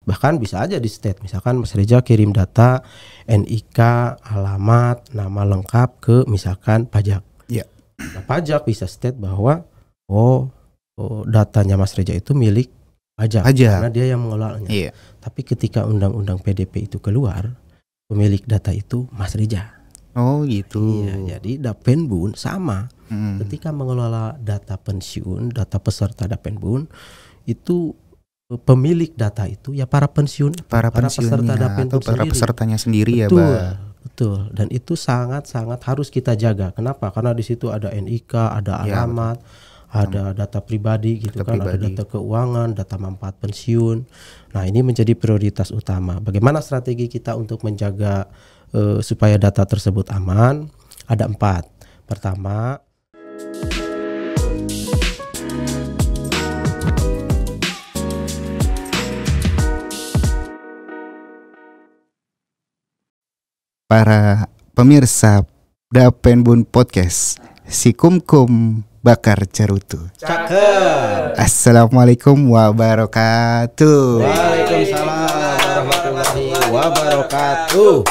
Bahkan bisa aja di state, misalkan Mas Reza kirim data NIK, alamat, nama lengkap ke misalkan pajak. Iya. Nah, pajak bisa state bahwa datanya Mas Reza itu milik pajak karena dia yang mengelolanya. Iya. Tapi ketika undang-undang PDP itu keluar, pemilik data itu Mas Reza. Oh gitu. Iya, jadi Dapenbun sama. Ketika mengelola data pensiun, data peserta Dapenbun, itu pemilik data itu ya para peserta Dapenbun atau para pesertanya sendiri. Betul, ya, Bah. Betul. Dan itu sangat-sangat harus kita jaga. Kenapa? Karena di situ ada NIK, ada alamat, ada data pribadi gitu kan, ada data keuangan, data manfaat pensiun. Nah, ini menjadi prioritas utama. Bagaimana strategi kita untuk menjaga supaya data tersebut aman? Ada 4. Pertama, para pemirsa Dapenbun Podcast, si kumkum bakar carutu. Cakep. Assalamualaikum wabarakatuh. Waalaikumsalam warahmatullahi wabarakatuh.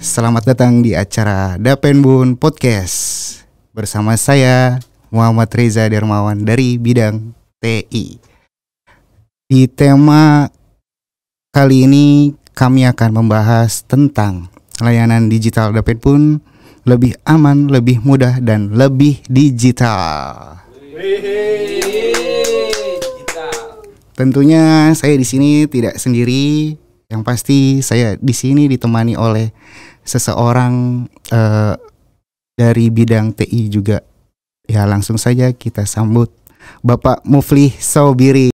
Selamat datang di acara Dapenbun Podcast bersama saya Muhammad Reza Dermawan dari bidang TI. Di tema kali ini kami akan membahas tentang layanan digital Dapenbun lebih aman, lebih mudah, dan lebih digital. Tentunya saya di sini tidak sendiri. Yang pasti saya di sini ditemani oleh seseorang dari bidang TI juga. Ya, langsung saja kita sambut Bapak Muflih Sobirin.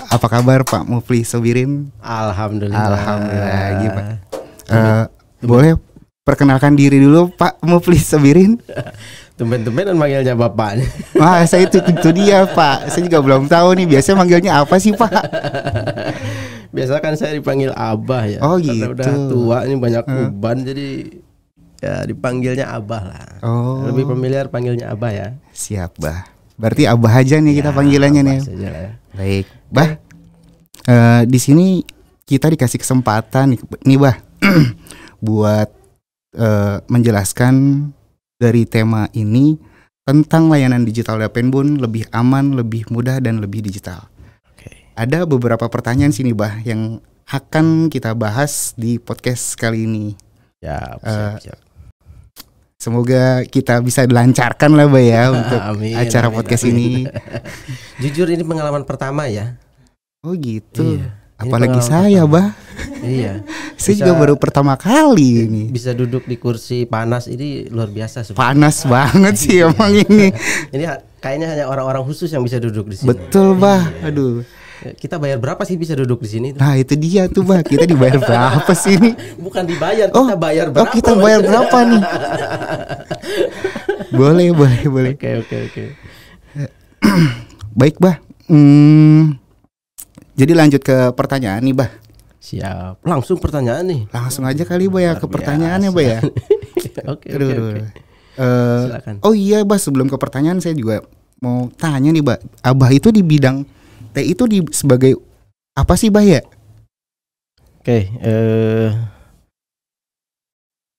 Apa kabar Pak Muflih Sobirin? Alhamdulillah. Gimana? Boleh perkenalkan diri dulu Pak Muflih Sobirin? Tumben-tumbenan manggilnya bapaknya. Wah, saya itu dia Pak. Saya juga belum tahu nih. Biasanya manggilnya apa sih Pak? Biasa kan saya dipanggil Abah ya. Oh karena gitu. udah tua ini banyak uban jadi ya dipanggilnya Abah lah. Oh. Lebih familiar panggilnya Abah ya. Siap Bah. Berarti Abah aja nih kita panggilannya nih. Ya. Baik, Bah. Di sini kita dikasih kesempatan nih Bah buat menjelaskan dari tema ini tentang layanan digital Dapenbun lebih aman, lebih mudah, dan lebih digital. Ada beberapa pertanyaan sini Bah yang akan kita bahas di podcast kali ini. Siap. Semoga kita bisa dilancarkan lah Bah ya untuk acara podcast ini. Jujur ini pengalaman pertama ya. Oh gitu. Iya. Apalagi saya Bah. Iya. Saya juga baru pertama kali ini. Bisa duduk di kursi panas ini luar biasa sebenarnya. Panas banget sih emang ini. Ini kayaknya hanya orang-orang khusus yang bisa duduk di sini. Betul Bah. Aduh. Kita bayar berapa sih bisa duduk di sini? Nah itu dia tuh Bah. Kita dibayar berapa sih ini? Bukan dibayar, kita bayar berapa? Oh kita bayar berapa nih? Boleh. Oke. Baik Bah. Jadi lanjut ke pertanyaan nih Bah. Siap. Langsung pertanyaan nih. Langsung aja kali Bah ya ke pertanyaannya Bah ya. Oke. Silakan. Oh iya Bah, sebelum ke pertanyaan saya juga mau tanya nih Bah. Abah itu di bidang TI itu sebagai apa sih Bah ya? Oke,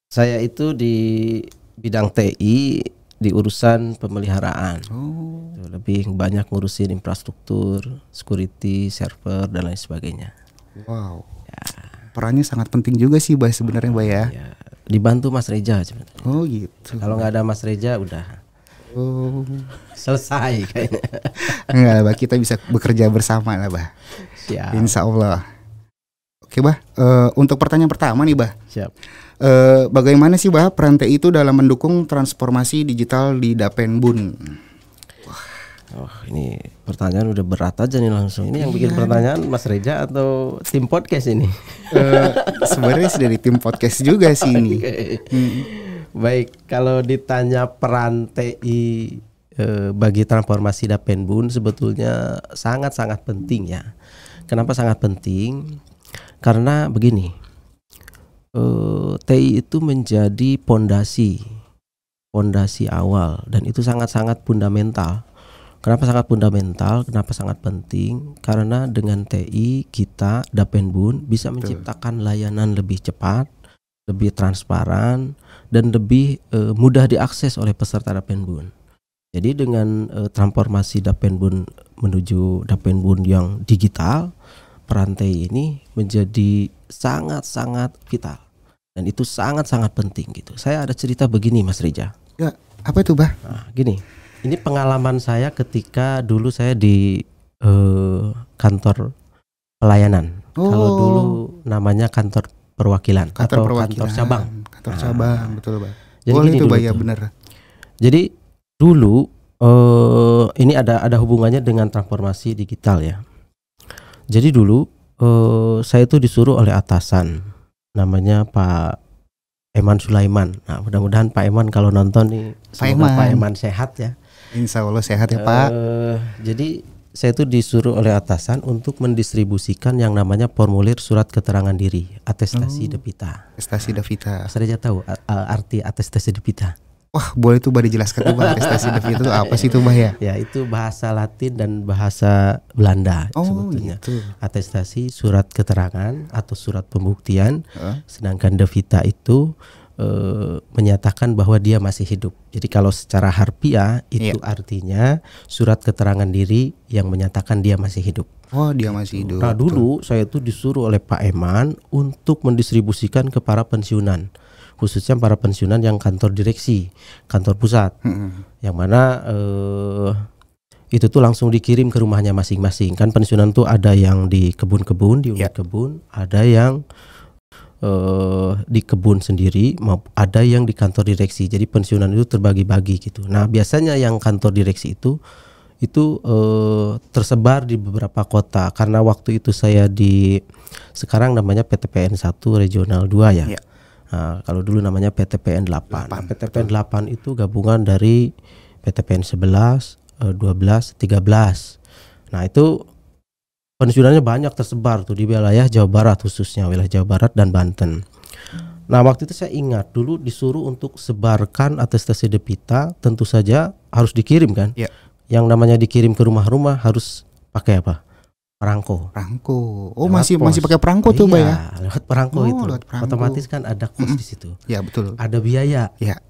saya itu di bidang TI di urusan pemeliharaan. Lebih banyak ngurusin infrastruktur, security, server dan lain sebagainya. Wow. Ya. Perannya sangat penting juga sih Bah sebenarnya Bah ya. Dibantu Mas Reza sebenarnya. Oh gitu. Kalau nggak ada Mas Reza udah selesai kayaknya. Enggak Bah, kita bisa bekerja bersama lah Bah. Siap. Insya Allah. Oke Bah, untuk pertanyaan pertama nih Bah. Siap. Bagaimana sih Bah peran TI itu dalam mendukung transformasi digital di Dapenbun? Ini pertanyaan udah berat aja nih langsung. Ini yang bikin pertanyaan Mas Reza atau tim podcast ini? Sebenarnya dari tim podcast juga sih ini. Baik, kalau ditanya peran TI bagi transformasi Dapenbun sebetulnya sangat-sangat penting ya. Kenapa sangat penting? Karena begini, TI itu menjadi pondasi awal dan itu sangat-sangat fundamental Kenapa sangat fundamental? Kenapa sangat penting? Karena dengan TI kita Dapenbun bisa menciptakan layanan lebih cepat, lebih transparan, dan lebih mudah diakses oleh peserta Dapenbun. Jadi dengan transformasi Dapenbun menuju Dapenbun yang digital, peran TI ini menjadi sangat-sangat vital dan itu sangat-sangat penting gitu. Saya ada cerita begini, Mas Rija. Ya, apa itu, Bah? Nah, gini. Ini pengalaman saya ketika dulu saya di kantor pelayanan. Kalau dulu namanya kantor perwakilan atau kantor cabang. Kantor cabang, betul, Pak. Jadi boleh itu, Pak, ya, tuh. benar. Jadi dulu ini ada hubungannya dengan transformasi digital ya. Jadi dulu saya itu disuruh oleh atasan, namanya Pak Eman Sulaiman. Nah, mudah-mudahan Pak Eman kalau nonton nih, semoga Pak Eman sehat ya. Insya Allah sehat ya, Pak. Jadi saya itu disuruh oleh atasan untuk mendistribusikan yang namanya formulir surat keterangan diri, atestasi Devita. Atestasi Devita. Saya aja tahu arti atestasi Devita. Wah, boleh tuh, Bah, dijelaskan tuh, Bah, atestasi Devita itu apa sih tuh, Bah, ya? Ya, itu bahasa Latin dan bahasa Belanda sebetulnya. Gitu. Atestasi surat keterangan atau surat pembuktian, sedangkan Devita itu menyatakan bahwa dia masih hidup. Jadi kalau secara harfiah itu artinya surat keterangan diri yang menyatakan dia masih hidup. Oh, dia masih hidup. Nah, dulu saya itu disuruh oleh Pak Eman untuk mendistribusikan ke para pensiunan, khususnya para pensiunan yang kantor direksi, kantor pusat, yang mana itu tuh langsung dikirim ke rumahnya masing-masing. Kan pensiunan tuh ada yang di kebun-kebun, di unit kebun, ada yang di kebun sendiri, ada yang di kantor direksi. Jadi pensiunan itu terbagi-bagi gitu. Nah, biasanya yang kantor direksi itu tersebar di beberapa kota, karena waktu itu saya di sekarang namanya PTPN 1 Regional 2 ya. Nah, kalau dulu namanya PTPN 8. Nah, PTPN 8 itu gabungan dari PTPN 11, 12, 13. Nah, itu pensiunannya banyak tersebar tuh di wilayah Jawa Barat, khususnya wilayah Jawa Barat dan Banten. Nah, waktu itu saya ingat dulu disuruh untuk sebarkan atestasi Devita, tentu saja harus dikirim kan. Yang namanya dikirim ke rumah-rumah harus pakai apa? Perangko. Oh, masih pakai perangko tuh, Pak, ya? Lewat perangko itu. Lewat perangko. Otomatis kan ada kos di situ. Ya, betul. Ada biaya. Ya.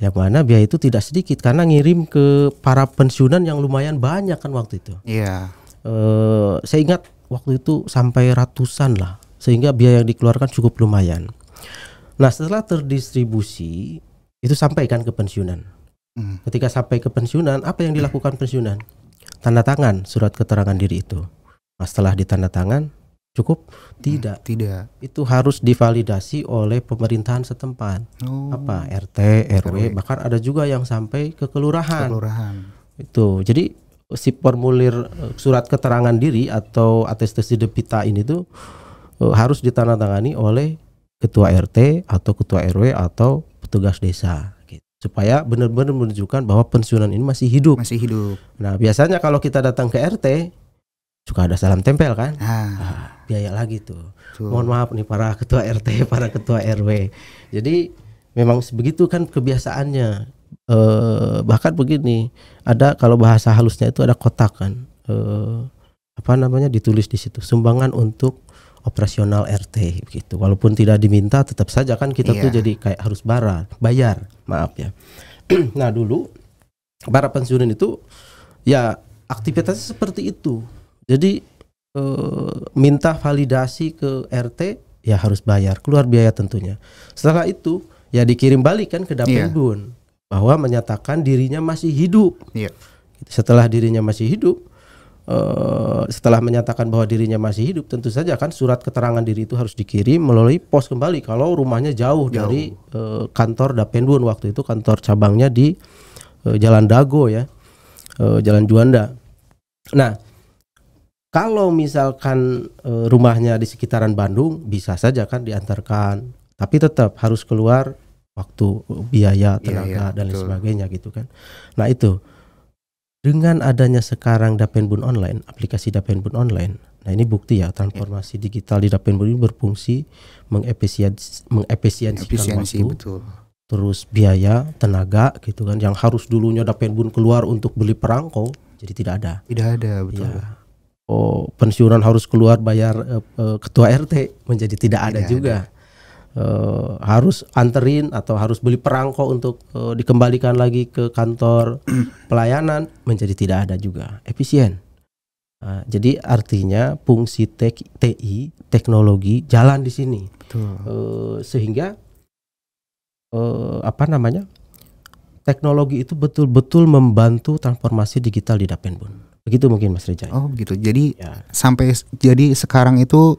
Yang mana biaya itu tidak sedikit karena ngirim ke para pensiunan yang lumayan banyak kan waktu itu. Iya. Saya ingat waktu itu sampai ratusan lah, sehingga biaya yang dikeluarkan cukup lumayan. Nah, setelah terdistribusi itu sampaikan ke pensiunan. Ketika sampai ke pensiunan, apa yang dilakukan pensiunan? Tanda tangan surat keterangan diri itu. Nah, setelah ditanda tangan cukup? Tidak. Itu harus divalidasi oleh pemerintahan setempat. Apa? RT, RW, bahkan ada juga yang sampai ke kelurahan. Itu. Jadi si formulir surat keterangan diri atau atestasi Devita ini tuh harus ditandatangani oleh ketua RT atau ketua RW atau petugas desa gitu, supaya benar-benar menunjukkan bahwa pensiunan ini masih hidup. Nah, biasanya kalau kita datang ke RT suka ada salam tempel kan, biaya lagi tuh. Mohon maaf nih para ketua RT, para ketua RW. Jadi memang begitu kan kebiasaannya. Bahkan begini, ada kalau bahasa halusnya itu ada kotak kan, ditulis di situ sumbangan untuk operasional RT gitu. Walaupun tidak diminta, tetap saja kan kita tuh jadi kayak harus bayar, maaf ya. Nah, dulu para pensiunan itu ya aktivitasnya seperti itu. Jadi minta validasi ke RT ya harus bayar, keluar biaya tentunya. Setelah itu ya dikirim balik kan ke Dapenbun. Bahwa menyatakan dirinya masih hidup. Setelah dirinya masih hidup, setelah menyatakan bahwa dirinya masih hidup, tentu saja kan surat keterangan diri itu harus dikirim melalui pos kembali. Kalau rumahnya jauh dari kantor Dapenbun, waktu itu kantor cabangnya di Jalan Dago ya, Jalan Juanda. Nah, kalau misalkan rumahnya di sekitaran Bandung, bisa saja kan diantarkan, tapi tetap harus keluar waktu, biaya, tenaga dan lain sebagainya gitu kan. Nah, itu dengan adanya sekarang Dapenbun online, aplikasi Dapenbun online. Nah, ini bukti ya transformasi digital di Dapenbun ini berfungsi mengefisiensikan waktu, terus biaya, tenaga gitu kan, yang harus dulunya Dapenbun keluar untuk beli perangko jadi tidak ada. Tidak ada, betul. Ya. Oh, pensiunan harus keluar bayar ketua RT menjadi tidak ada juga. Harus anterin atau harus beli perangko untuk dikembalikan lagi ke kantor pelayanan menjadi tidak ada juga. Efisien. Jadi artinya fungsi TI teknologi jalan di sini. Betul. Sehingga teknologi itu betul-betul membantu transformasi digital di Dapenbun. Begitu mungkin Mas Reza. Oh begitu. Jadi jadi sekarang itu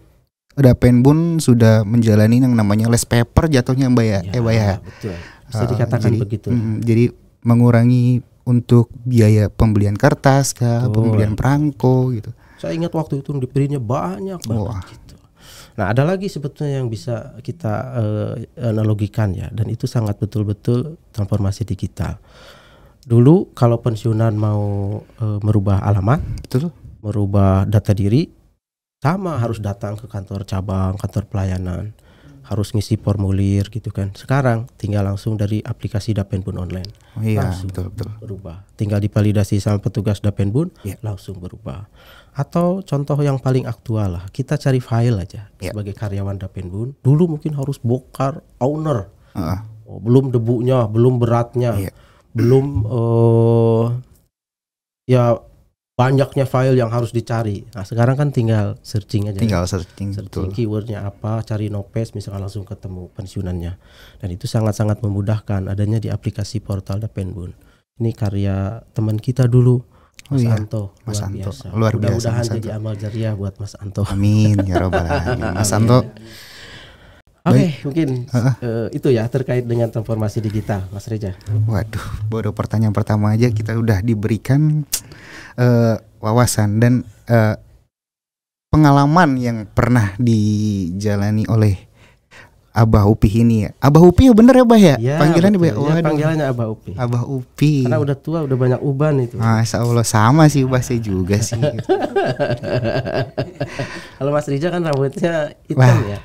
Dapenbun sudah menjalani yang namanya less paper jatuhnya Mbak ya. Mbak ya. Betul. Bisa dikatakan begitu. Jadi mengurangi untuk biaya pembelian kertas pembelian perangko gitu. Saya ingat waktu itu diberinya banyak banget gitu. Nah, ada lagi sebetulnya yang bisa kita analogikan ya, dan itu sangat betul-betul transformasi digital. Dulu kalau pensiunan mau merubah alamat, betul, merubah data diri, sama harus datang ke kantor cabang, kantor pelayanan, harus ngisi formulir gitu kan. Sekarang tinggal langsung dari aplikasi Dapenbun online, langsung betul. Berubah. Tinggal divalidasi sama petugas Dapenbun, langsung berubah. Atau contoh yang paling aktual lah, kita cari file aja sebagai karyawan Dapenbun. Dulu mungkin harus bongkar owner, belum debunya, belum beratnya. Belum banyaknya file yang harus dicari. Nah sekarang kan tinggal searching aja. Tinggal searching keywordnya apa, cari Nopes misalkan langsung ketemu pensiunannya. Dan itu sangat-sangat memudahkan adanya di aplikasi portal Dapenbun. Ini karya teman kita dulu, Mas Anto. Mas Anto biasa. Luar biasa. Mudah-mudahan jadi amal jariah buat Mas Anto. Amin ya robbal alamin. Mas Anto. Oke, mungkin itu ya terkait dengan transformasi digital, Mas Reza. Waduh, baru pertanyaan pertama aja kita udah diberikan wawasan dan pengalaman yang pernah dijalani oleh Abah Upi ini ya. Abah Upi ya bener ya Bah ya? Panggilannya Bah. Ya, panggilannya Abah Upi. Abah Upi. Karena udah tua, udah banyak uban itu. Masya Allah, sama sih Bah saya juga sih. Kalau Mas Rija kan rambutnya hitam ya.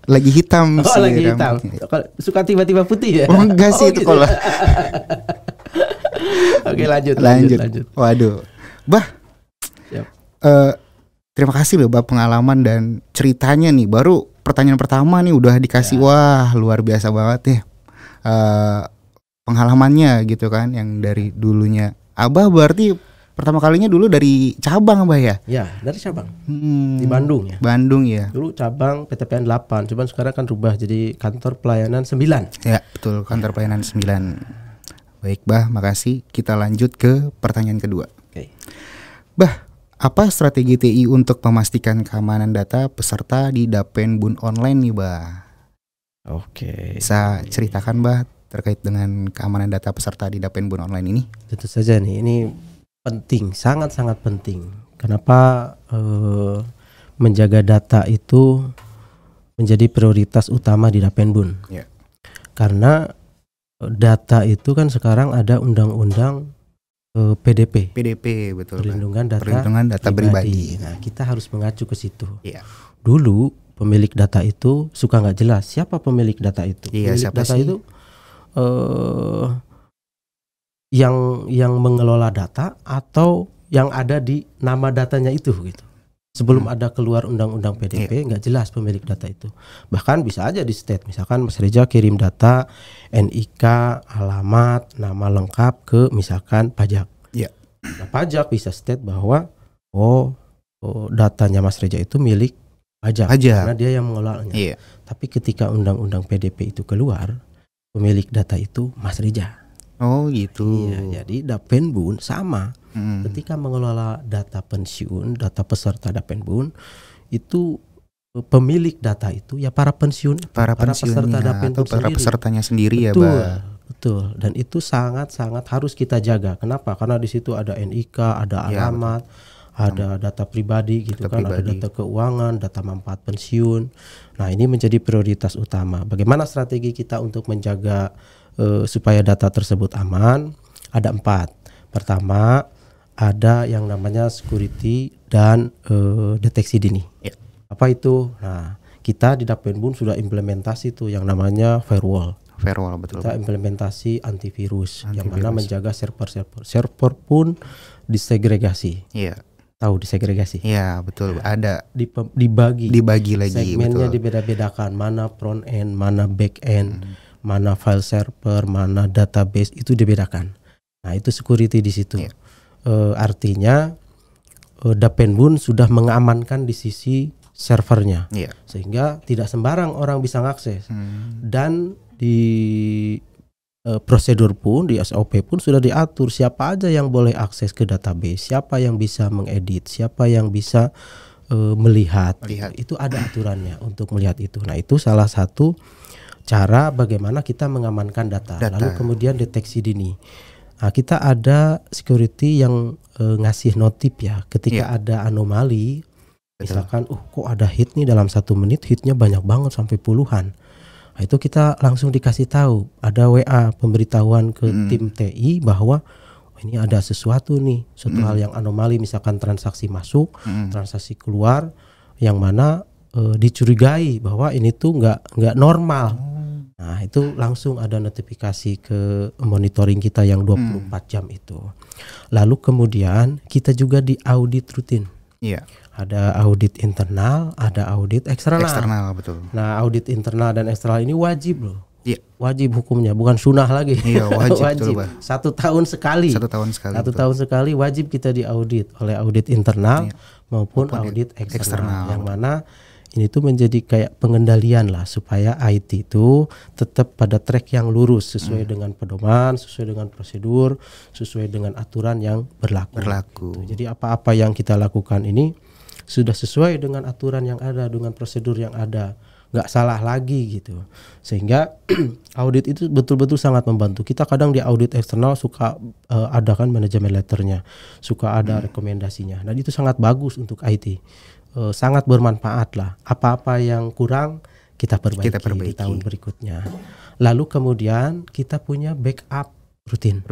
Lagi hitam sih. Lagi hitam. Suka tiba-tiba putih ya? Oh enggak sih itu kalau. Oke lanjut. Waduh. Bah. Terima kasih loh Bah pengalaman dan ceritanya nih. Baru pertanyaan pertama nih udah dikasih wah luar biasa banget ya pengalamannya gitu kan, yang dari dulunya Abah berarti pertama kalinya dulu dari cabang Abah ya? Ya dari cabang di Bandung ya. Bandung ya. Dulu cabang PTPN 8, cuman sekarang kan rubah jadi kantor pelayanan 9. Ya betul, kantor pelayanan 9. Baik Bah, makasih. Kita lanjut ke pertanyaan kedua. Oke. Bah, apa strategi TI untuk memastikan keamanan data peserta di Dapenbun online nih Bah? Oke. Bisa ceritakan Bah terkait dengan keamanan data peserta di Dapenbun online ini? Tentu saja nih, ini penting, sangat-sangat penting. Kenapa menjaga data itu menjadi prioritas utama di Dapenbun? Ya. Karena data itu kan sekarang ada undang-undang PDP betul. Perlindungan data pribadi. Nah, kita harus mengacu ke situ. Iya. Dulu pemilik data itu suka nggak jelas siapa pemilik data itu. Iya, pemilik data sih? Itu yang mengelola data atau yang ada di nama datanya itu gitu. Sebelum ada keluar undang-undang PDP nggak jelas pemilik data itu. Bahkan bisa aja di state, misalkan Mas Reza kirim data NIK, alamat, nama lengkap ke misalkan pajak. Ya. Nah, pajak bisa state bahwa datanya Mas Reza itu milik pajak karena dia yang mengelolanya. Iya. Tapi ketika undang-undang PDP itu keluar, pemilik data itu Mas Reza. Oh gitu. Iya, jadi Dapenbun sama. Ketika mengelola data pensiun, data peserta Dapenbun, itu pemilik data itu ya para pensiun, para peserta Dapenbun para pesertanya sendiri. Betul, ya, Bah. Betul. Dan itu sangat-sangat harus kita jaga. Kenapa? Karena di situ ada NIK, ada alamat, ada data pribadi gitu kan, ada data keuangan, data manfaat pensiun. Nah, ini menjadi prioritas utama. Bagaimana strategi kita untuk menjaga supaya data tersebut aman? Ada 4. Pertama, ada yang namanya security dan deteksi dini. Ya. Apa itu? Nah, kita di Dapenbun sudah implementasi tuh yang namanya firewall. Firewall, betul. Kita implementasi antivirus yang mana menjaga server pun disegregasi. Iya. Tahu disegregasi? Iya, betul. Ada dibagi lagi. Segmennya dibeda-bedakan, mana front end, mana back end, mana file server, mana database, itu dibedakan. Nah, itu security di situ. Iya. Artinya Dapenbun sudah mengamankan di sisi servernya, sehingga tidak sembarang orang bisa mengakses. Dan di prosedur pun, di SOP pun sudah diatur siapa aja yang boleh akses ke database, siapa yang bisa mengedit, siapa yang bisa melihat. Itu ada aturannya untuk melihat itu. Nah, itu salah satu cara bagaimana kita mengamankan data. Lalu kemudian deteksi dini. Nah, kita ada security yang ngasih notif ya ketika ada anomali. Misalkan, kok ada hit nih dalam 1 menit, hitnya banyak banget sampai puluhan. Nah, itu kita langsung dikasih tahu, ada WA pemberitahuan ke tim TI bahwa ini ada sesuatu nih, suatu hal yang anomali, misalkan transaksi masuk, transaksi keluar, yang mana dicurigai bahwa ini tuh nggak normal. Nah, itu langsung ada notifikasi ke monitoring kita yang 24 jam itu. Lalu kemudian kita juga diaudit rutin. Iya. Ada audit internal, ada audit eksternal. Eksternal, betul. Nah, audit internal dan eksternal ini wajib loh. Iya. Wajib hukumnya, bukan sunnah lagi. Iya, wajib. Wajib. Betul, 1 tahun sekali. 1 tahun sekali. 1 tahun sekali wajib kita diaudit oleh audit internal maupun audit eksternal. Yang mana ini tuh menjadi kayak pengendalian lah supaya IT itu tetap pada track yang lurus sesuai dengan pedoman, sesuai dengan prosedur, sesuai dengan aturan yang berlaku. Gitu. Jadi apa-apa yang kita lakukan ini sudah sesuai dengan aturan yang ada, dengan prosedur yang ada, nggak salah lagi gitu. Sehingga audit itu betul-betul sangat membantu. Kita kadang di audit eksternal suka ada kan manajemen letternya, suka ada rekomendasinya. Dan itu sangat bagus untuk IT. Sangat bermanfaat lah. Apa-apa yang kurang kita perbaiki di tahun berikutnya. Lalu kemudian kita punya backup rutin,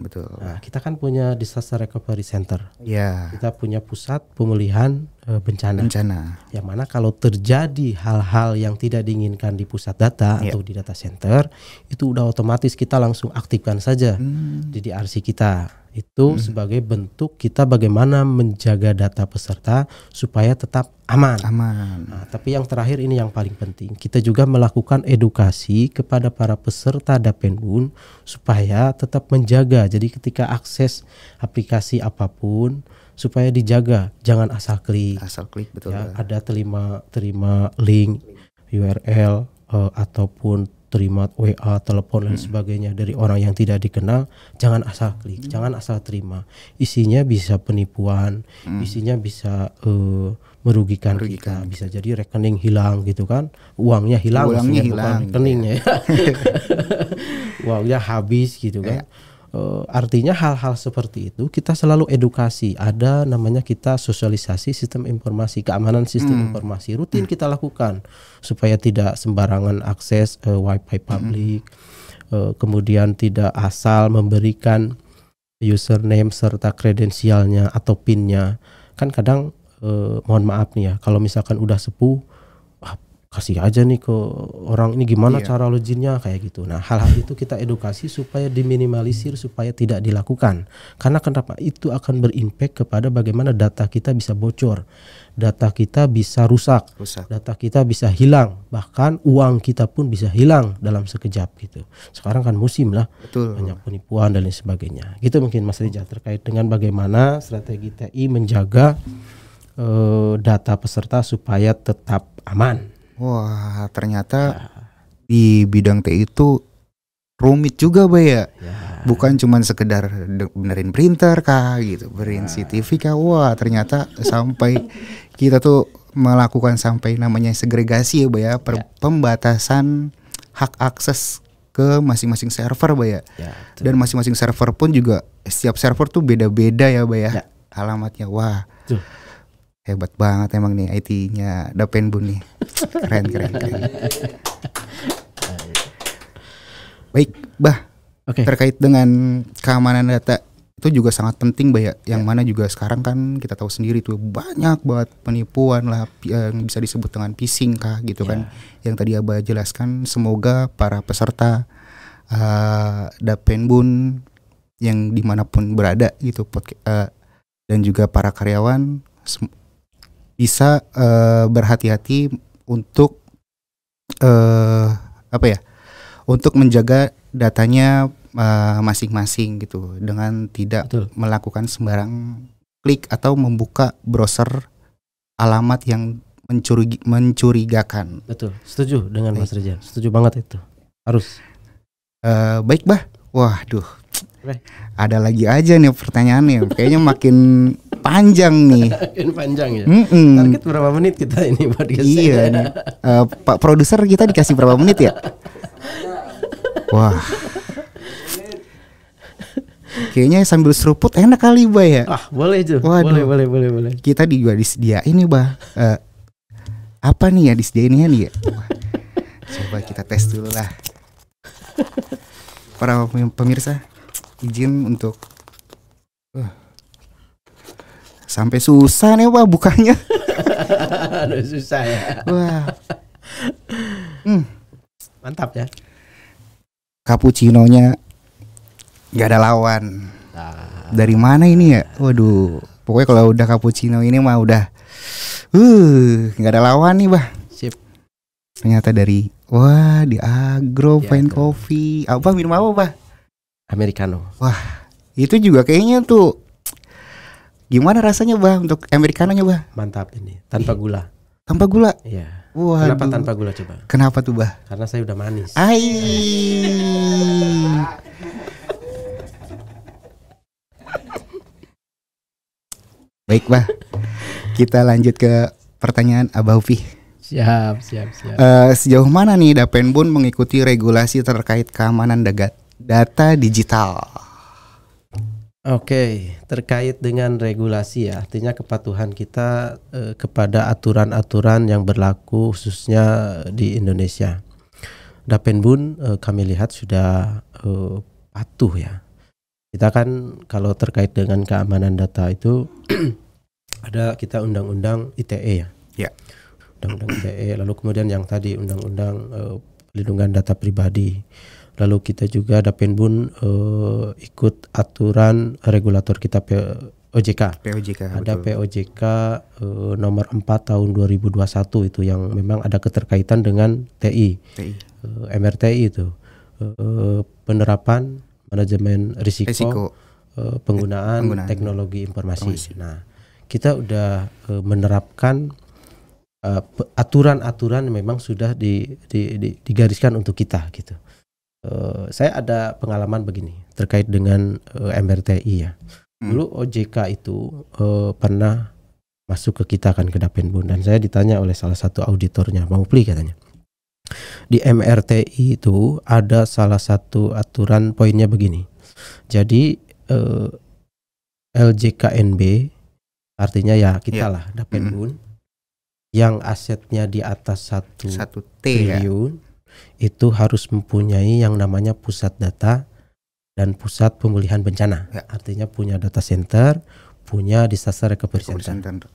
betul. Nah, kita kan punya disaster recovery center. Kita punya pusat pemulihan bencana. Yang mana kalau terjadi hal-hal yang tidak diinginkan di pusat data atau di data center, itu udah otomatis kita langsung aktifkan saja di DRC kita. Itu sebagai bentuk kita bagaimana menjaga data peserta supaya tetap aman. Nah, tapi yang terakhir ini yang paling penting, kita juga melakukan edukasi kepada para peserta Dapenbun supaya tetap menjaga. Jadi ketika akses aplikasi apapun supaya dijaga, jangan asal klik. Betul. Ya, ada terima link URL ataupun terima WA, telepon dan sebagainya dari orang yang tidak dikenal, jangan asal klik, jangan asal terima. Isinya bisa penipuan, isinya bisa merugikan kita, bisa jadi rekening hilang gitu kan, uangnya hilang, bukan rekeningnya, uangnya habis gitu kan. Artinya hal-hal seperti itu kita selalu edukasi. Ada namanya kita sosialisasi sistem informasi, keamanan sistem informasi rutin kita lakukan supaya tidak sembarangan akses wifi publik, kemudian tidak asal memberikan username serta kredensialnya atau pinnya. Kan kadang mohon maaf nih ya, kalau misalkan udah sepuh, kasih aja nih ke orang ini gimana cara loginnya kayak gitu. Nah, hal-hal itu kita edukasi supaya diminimalisir, supaya tidak dilakukan. Karena kenapa? Itu akan berimpact kepada bagaimana data kita bisa bocor, data kita bisa rusak, data kita bisa hilang, bahkan uang kita pun bisa hilang dalam sekejap gitu. Sekarang kan musim lah, banyak penipuan dan lain sebagainya. Gitu mungkin Mas Rijal terkait dengan bagaimana strategi TI menjaga data peserta supaya tetap aman. Wah, ternyata di bidang TI itu rumit juga, Bay ya. Bukan cuma sekedar benerin printer kah gitu, benerin CCTV kah. Wah, ternyata sampai kita tuh melakukan sampai namanya segregasi ya, Bay ya, pembatasan hak akses ke masing-masing server, Bay ya. Dan masing-masing server pun juga setiap server tuh beda-beda ya, Bay ya. Alamatnya. Wah. Hebat banget emang nih IT-nya Dapenbun nih. Keren. Baik, Bah. Terkait dengan keamanan data itu juga sangat penting Bah ya. Yang mana juga sekarang kan kita tahu sendiri tuh banyak banget penipuan lah yang bisa disebut dengan phishing kah gitu kan. Yang tadi Abah jelaskan, semoga para peserta Dapenbun yang dimanapun berada gitu dan juga para karyawan bisa berhati-hati untuk untuk menjaga datanya masing-masing gitu, dengan tidak melakukan sembarang klik atau membuka browser alamat yang mencurigakan. Betul, setuju dengan Mas Rizal, setuju banget itu. Harus. Baik Bah, waduh, ada lagi aja nih pertanyaannya, kayaknya makin panjang nih. Makin panjang ya. Target berapa menit kita ini buat Iya nih. Pak produser kita dikasih berapa menit ya? Wah. Kayaknya sambil seruput enak kali Bah ya. Boleh itu. Boleh. Kita juga disediain nih Bah. Apa nih ya disediainnya nih ya? Wah. Coba kita tes dulu lah. Para pemirsa, izin untuk sampai susah nih Bah bukanya. Aduh, susah ya. Wah. Mantap ya. Cappuccino-nya gak ada lawan. Dari mana ini ya? Waduh, pokoknya kalau udah cappuccino ini mah udah gak ada lawan nih Bah. Sip. Ternyata dari di Agro Fine Coffee. Apa minum apa Bah? Americano. Wah, itu juga kayaknya tuh gimana rasanya Bah untuk Americano-nya Bah? Mantap ini, tanpa gula. Tanpa gula? Iya. Waduh. Kenapa tanpa gula coba? Kenapa tuh Bah? Karena saya udah manis. Baik Bah, kita lanjut ke pertanyaan Abah Ufi. Siap. Sejauh mana nih Dapenbun mengikuti regulasi terkait keamanan data digital? Oke, terkait dengan regulasi ya, artinya kepatuhan kita kepada aturan-aturan yang berlaku khususnya di Indonesia. Dapenbun kami lihat sudah patuh ya. Kita kan kalau terkait dengan keamanan data itu ada kita undang-undang ITE ya. Ya. Undang-undang ITE, lalu kemudian yang tadi undang-undang pelindungan data pribadi. Lalu kita juga Dapenbun ikut aturan regulator kita POJK. Ada betul. POJK nomor 4 tahun 2021 itu yang memang ada keterkaitan dengan TI. MRTI itu. Penerapan manajemen risiko. Penggunaan teknologi informasi. Nah, kita udah menerapkan aturan-aturan memang sudah digariskan untuk kita gitu. Saya ada pengalaman begini terkait dengan MRTI ya. Dulu OJK itu pernah masuk ke kita kan ke Dapenbun, dan saya ditanya oleh salah satu auditornya, Bang Upli katanya. Di MRTI itu ada salah satu aturan poinnya begini. Jadi LJKNB artinya ya kita lah Dapenbun yang asetnya di atas 1 triliun itu harus mempunyai yang namanya pusat data dan pusat pemulihan bencana. Artinya punya data center, punya disaster recovery center.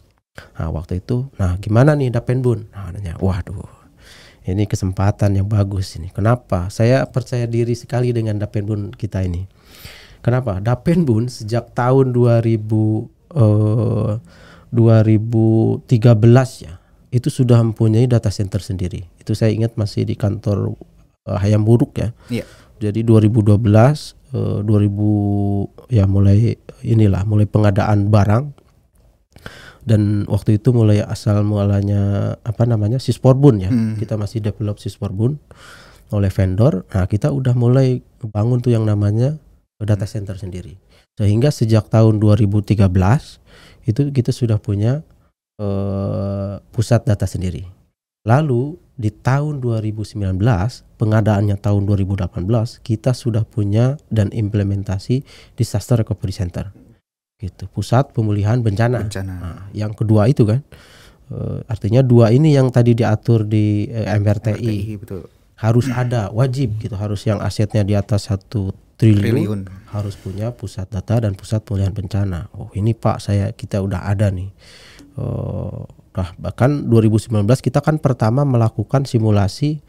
Nah, waktu itu, gimana nih Dapenbun? Nanya, waduh, ini kesempatan yang bagus ini. Kenapa? Saya percaya diri sekali dengan Dapenbun kita ini. Kenapa? Dapenbun sejak tahun 2013 ya, itu sudah mempunyai data center sendiri. Itu saya ingat masih di kantor Hayam Buruk ya. Jadi 2012 mulai pengadaan barang, dan waktu itu mulai asal mulanya Sisporbun ya. Kita masih develop Sisporbun oleh vendor. Nah, kita udah mulai bangun tuh yang namanya data center sendiri. Sehingga sejak tahun 2013 itu kita sudah punya pusat data sendiri. Lalu di tahun 2019, pengadaannya tahun 2018, kita sudah punya dan implementasi disaster recovery center. Gitu, pusat pemulihan bencana. Nah, yang kedua itu kan artinya dua ini yang tadi diatur di MRTI. Betul. Harus ada, wajib gitu, harus yang asetnya di atas 1 triliun harus punya pusat data dan pusat pemulihan bencana. Oh ini Pak, kita udah ada nih. Bahkan 2019 kita kan pertama melakukan simulasi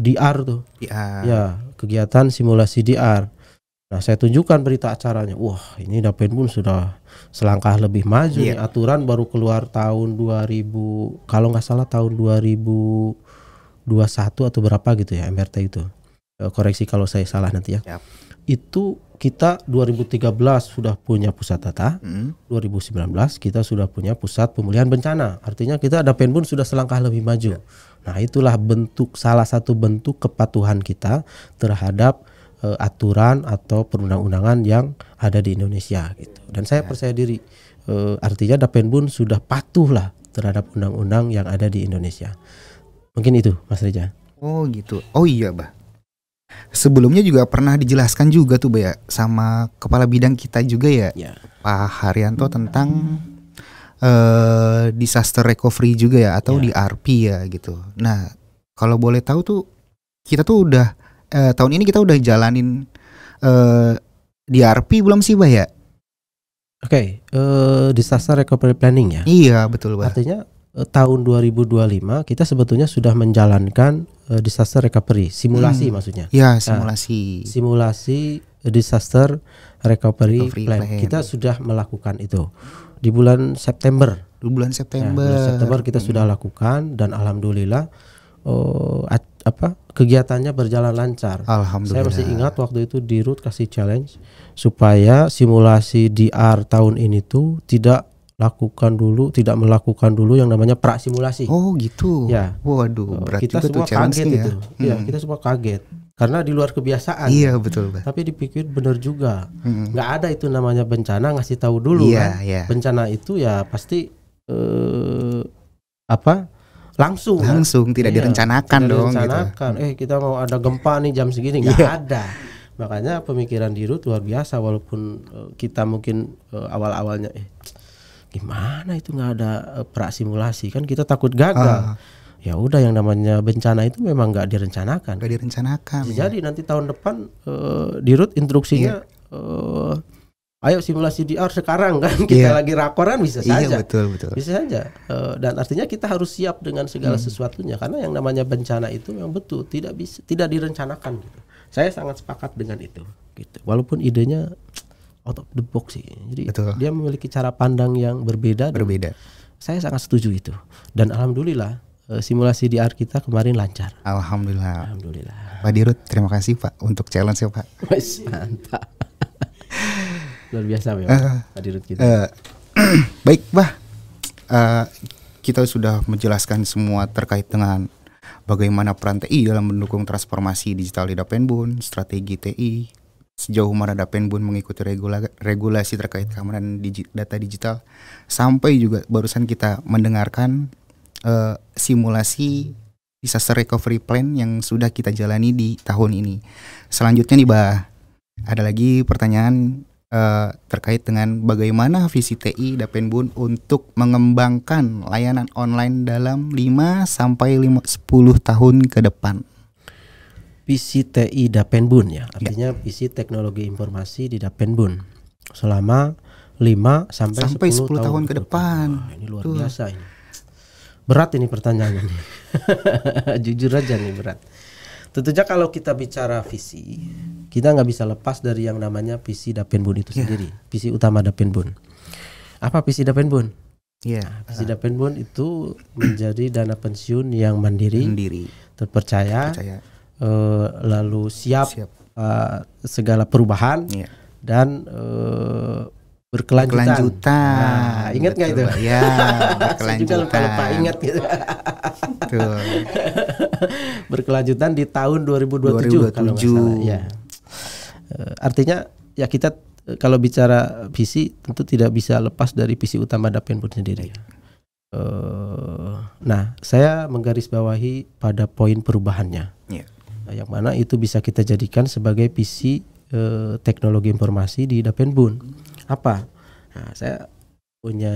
DR tuh. DR. Ya, kegiatan simulasi DR. Nah, saya tunjukkan berita acaranya. Wah, ini Dapenbun sudah selangkah lebih maju nih. Aturan baru keluar tahun 2000, kalau nggak salah tahun 2021 atau berapa gitu ya, MRT itu. Koreksi kalau saya salah nanti ya. Itu kita 2013 sudah punya pusat data, 2019 kita sudah punya pusat pemulihan bencana. Artinya kita Dapenbun sudah selangkah lebih maju. Nah, itulah salah satu bentuk kepatuhan kita terhadap aturan atau perundang-undangan yang ada di Indonesia gitu. Dan saya percaya diri, artinya Dapenbun sudah patuh lah terhadap undang-undang yang ada di Indonesia. Mungkin itu Mas Reza. Oh gitu. Oh iya Bah. Sebelumnya juga pernah dijelaskan juga tuh Bah ya, sama kepala bidang kita juga ya, Pak Haryanto, tentang disaster recovery juga ya, atau DRP ya gitu. Nah kalau boleh tahu tuh kita tuh udah tahun ini kita udah jalanin DRP belum sih Bah ya? Oke, disaster recovery planning ya. Iya betul Bah. Artinya tahun 2025 kita sebetulnya sudah menjalankan disaster recovery, simulasi maksudnya. Ya, simulasi. Nah, simulasi disaster recovery plan. Kita sudah melakukan itu di bulan September. Bulan September kita sudah lakukan, dan alhamdulillah kegiatannya berjalan lancar. Alhamdulillah. Saya masih ingat waktu itu Dirut kasih challenge supaya simulasi DR tahun ini tuh tidak melakukan dulu yang namanya prasimulasi. Oh gitu. Ya. Waduh, berat kita juga semua tuh kaget ya. itu. Ya, kita semua kaget karena di luar kebiasaan. Iya betul Bah. Tapi dipikir benar juga. Nggak ada itu namanya bencana, ngasih tahu dulu kan. Bencana itu ya pasti langsung tidak direncanakan dong direncanakan. Gitu. Kita mau ada gempa nih jam segini, nggak ada. Makanya pemikiran Dirut luar biasa, walaupun kita mungkin awal-awalnya gimana itu nggak ada prasimulasi, kan kita takut gagal. Ya udah, yang namanya bencana itu memang nggak direncanakan. Jadi nanti tahun depan Dirut instruksinya ayo simulasi DR sekarang kan, kita lagi rakoran bisa saja. Iya, betul. Bisa saja. Dan artinya kita harus siap dengan segala sesuatunya, karena yang namanya bencana itu memang betul tidak direncanakan gitu. Saya sangat sepakat dengan itu gitu. Walaupun idenya out of the box sih. Jadi dia memiliki cara pandang yang berbeda. Saya sangat setuju itu. Dan alhamdulillah simulasi DR kita kemarin lancar. Alhamdulillah. Pak Dirut, terima kasih Pak untuk challenge ya Pak. Mantap. Luar biasa ya Pak Dirut kita. Baik Bah, kita sudah menjelaskan semua terkait dengan bagaimana peran TI dalam mendukung transformasi digital di Dapenbun, strategi TI, sejauh mana Dapenbun mengikuti regulasi terkait keamanan data digital, sampai juga barusan kita mendengarkan simulasi disaster recovery plan yang sudah kita jalani di tahun ini. Selanjutnya nih Bah, ada lagi pertanyaan terkait dengan bagaimana visi TI Dapenbun untuk mengembangkan layanan online dalam 5 sampai 10 tahun ke depan. Visi TI Dapenbun ya, artinya visi teknologi informasi di Dapenbun selama 5 sampai 10 tahun ke depan. Ini luar biasa ini. Berat ini pertanyaannya nih. Jujur aja nih berat. Tentunya kalau kita bicara visi, kita nggak bisa lepas dari yang namanya visi Dapenbun itu sendiri, visi utama Dapenbun. Apa visi Dapenbun? Visi Dapenbun itu menjadi dana pensiun yang mandiri. Terpercaya. Lalu siap. Segala perubahan dan berkelanjutan. Nah, ingat nggak itu? Ya, berkelanjutan. Saya juga lupa ingat gitu. Berkelanjutan di tahun 2027 kalau nggak salah. Ya. Artinya ya kita kalau bicara visi tentu tidak bisa lepas dari visi utama Dapenbun sendiri. Nah, saya menggarisbawahi pada poin perubahannya. Yang mana itu bisa kita jadikan sebagai visi teknologi informasi di Dapenbun. Apa? Nah, saya punya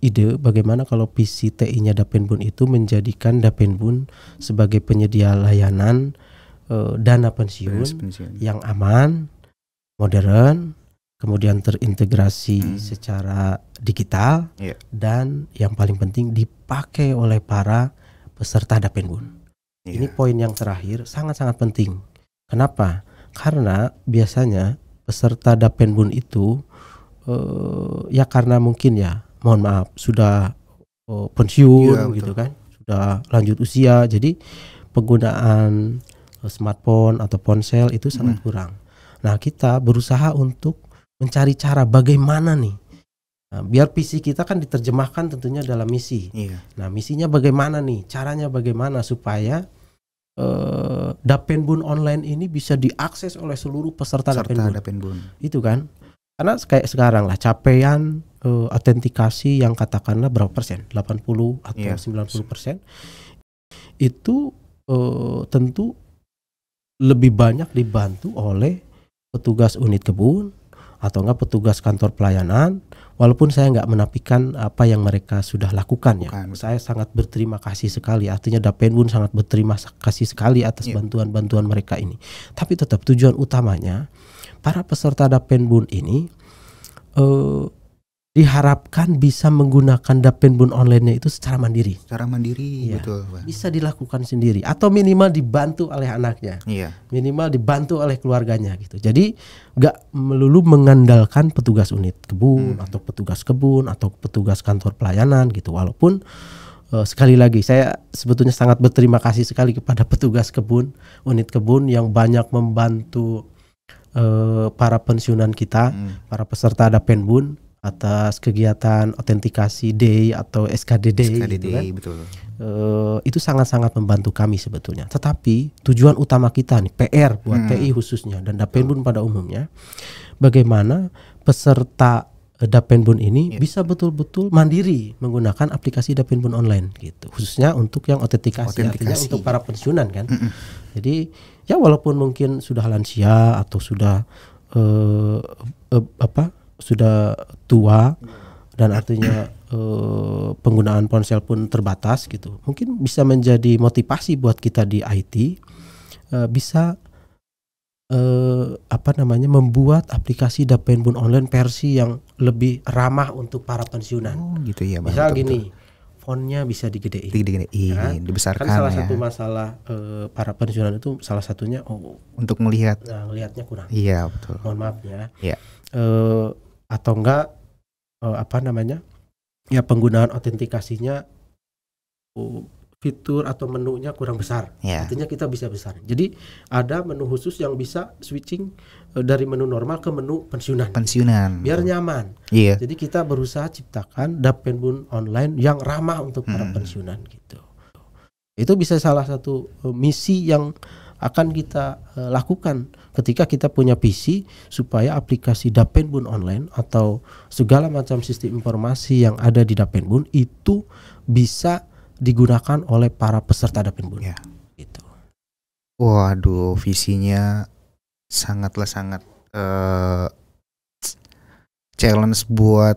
ide bagaimana kalau visi TI-nya Dapenbun itu menjadikan Dapenbun sebagai penyedia layanan dana pensiun yang aman, modern, kemudian terintegrasi secara digital, dan yang paling penting dipakai oleh para peserta Dapenbun. Ini poin yang terakhir sangat-sangat penting. Kenapa? Karena biasanya peserta Dapenbun itu ya karena mungkin ya, mohon maaf, sudah pensiun gitu kan, sudah lanjut usia, jadi penggunaan smartphone atau ponsel itu sangat kurang. Nah, kita berusaha untuk mencari cara bagaimana nih, biar visi kita kan diterjemahkan tentunya dalam misi. Nah, misinya bagaimana nih, caranya bagaimana supaya Dapenbun online ini bisa diakses oleh seluruh peserta Dapenbun. Itu kan, karena kayak sekarang lah capaian autentikasi yang katakanlah berapa persen, 80 atau 90%, itu tentu lebih banyak dibantu oleh petugas unit kebun atau enggak petugas kantor pelayanan, walaupun saya enggak menafikan apa yang mereka sudah lakukan ya. Saya sangat berterima kasih sekali, artinya Dapenbun sangat berterima kasih sekali atas bantuan-bantuan mereka ini. Tapi tetap tujuan utamanya para peserta Dapenbun ini diharapkan bisa menggunakan Dapenbun online-nya itu secara mandiri. Betul. Bisa dilakukan sendiri atau minimal dibantu oleh anaknya, minimal dibantu oleh keluarganya gitu. Jadi nggak melulu mengandalkan petugas unit kebun atau petugas kebun atau petugas kantor pelayanan gitu. Walaupun sekali lagi saya sebetulnya sangat berterima kasih sekali kepada petugas kebun, unit kebun yang banyak membantu para pensiunan kita, para peserta Dapenbun atas kegiatan autentikasi day atau SKD gitu kan. Betul. Itu sangat-sangat membantu kami sebetulnya. Tetapi tujuan utama kita nih, PR buat TI khususnya dan Dapenbun pada umumnya, bagaimana peserta Dapenbun ini bisa betul-betul mandiri menggunakan aplikasi Dapenbun online gitu. Khususnya untuk yang autentikasi. Artinya untuk para pensiunan kan. Jadi ya walaupun mungkin sudah lansia atau sudah sudah tua dan artinya penggunaan ponsel pun terbatas gitu. Mungkin bisa menjadi motivasi buat kita di IT, bisa membuat aplikasi Dapenbun online versi yang lebih ramah untuk para pensiunan. Gitu ya, Bang. Misal gini, fontnya bisa digedein, dibesarkan. Kan salah satu masalah para pensiunan itu salah satunya untuk melihat. Nah, melihatnya kurang. Iya, betul. Mohon maaf ya. Atau enggak penggunaan autentikasinya fitur atau menunya kurang besar. Artinya kita bisa besar. Jadi ada menu khusus yang bisa switching dari menu normal ke menu pensiunan. Biar nyaman. Jadi kita berusaha ciptakan Dapenbun online yang ramah untuk para pensiunan gitu. Itu bisa salah satu misi yang akan kita lakukan ketika kita punya visi supaya aplikasi Dapenbun online atau segala macam sistem informasi yang ada di Dapenbun itu bisa digunakan oleh para peserta Dapenbun. Gitu. Waduh, visinya sangat challenge buat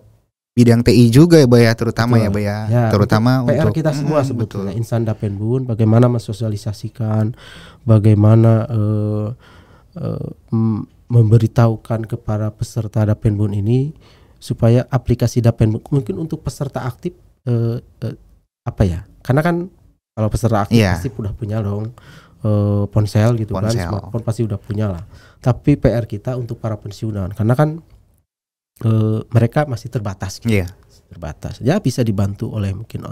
bidang TI juga ya, Bay, terutama ya, Bay, terutama PR untuk kita semua sebetulnya insan Dapenbun, bagaimana mensosialisasikan, bagaimana memberitahukan ke para peserta Dapenbun ini supaya aplikasi Dapenbun mungkin untuk peserta aktif karena kan kalau peserta aktif pasti udah punya dong ponsel gitu kan, smartphone pasti udah punya lah. Tapi PR kita untuk para pensiunan, karena kan mereka masih terbatas gitu. Terbatas. Ya bisa dibantu oleh mungkin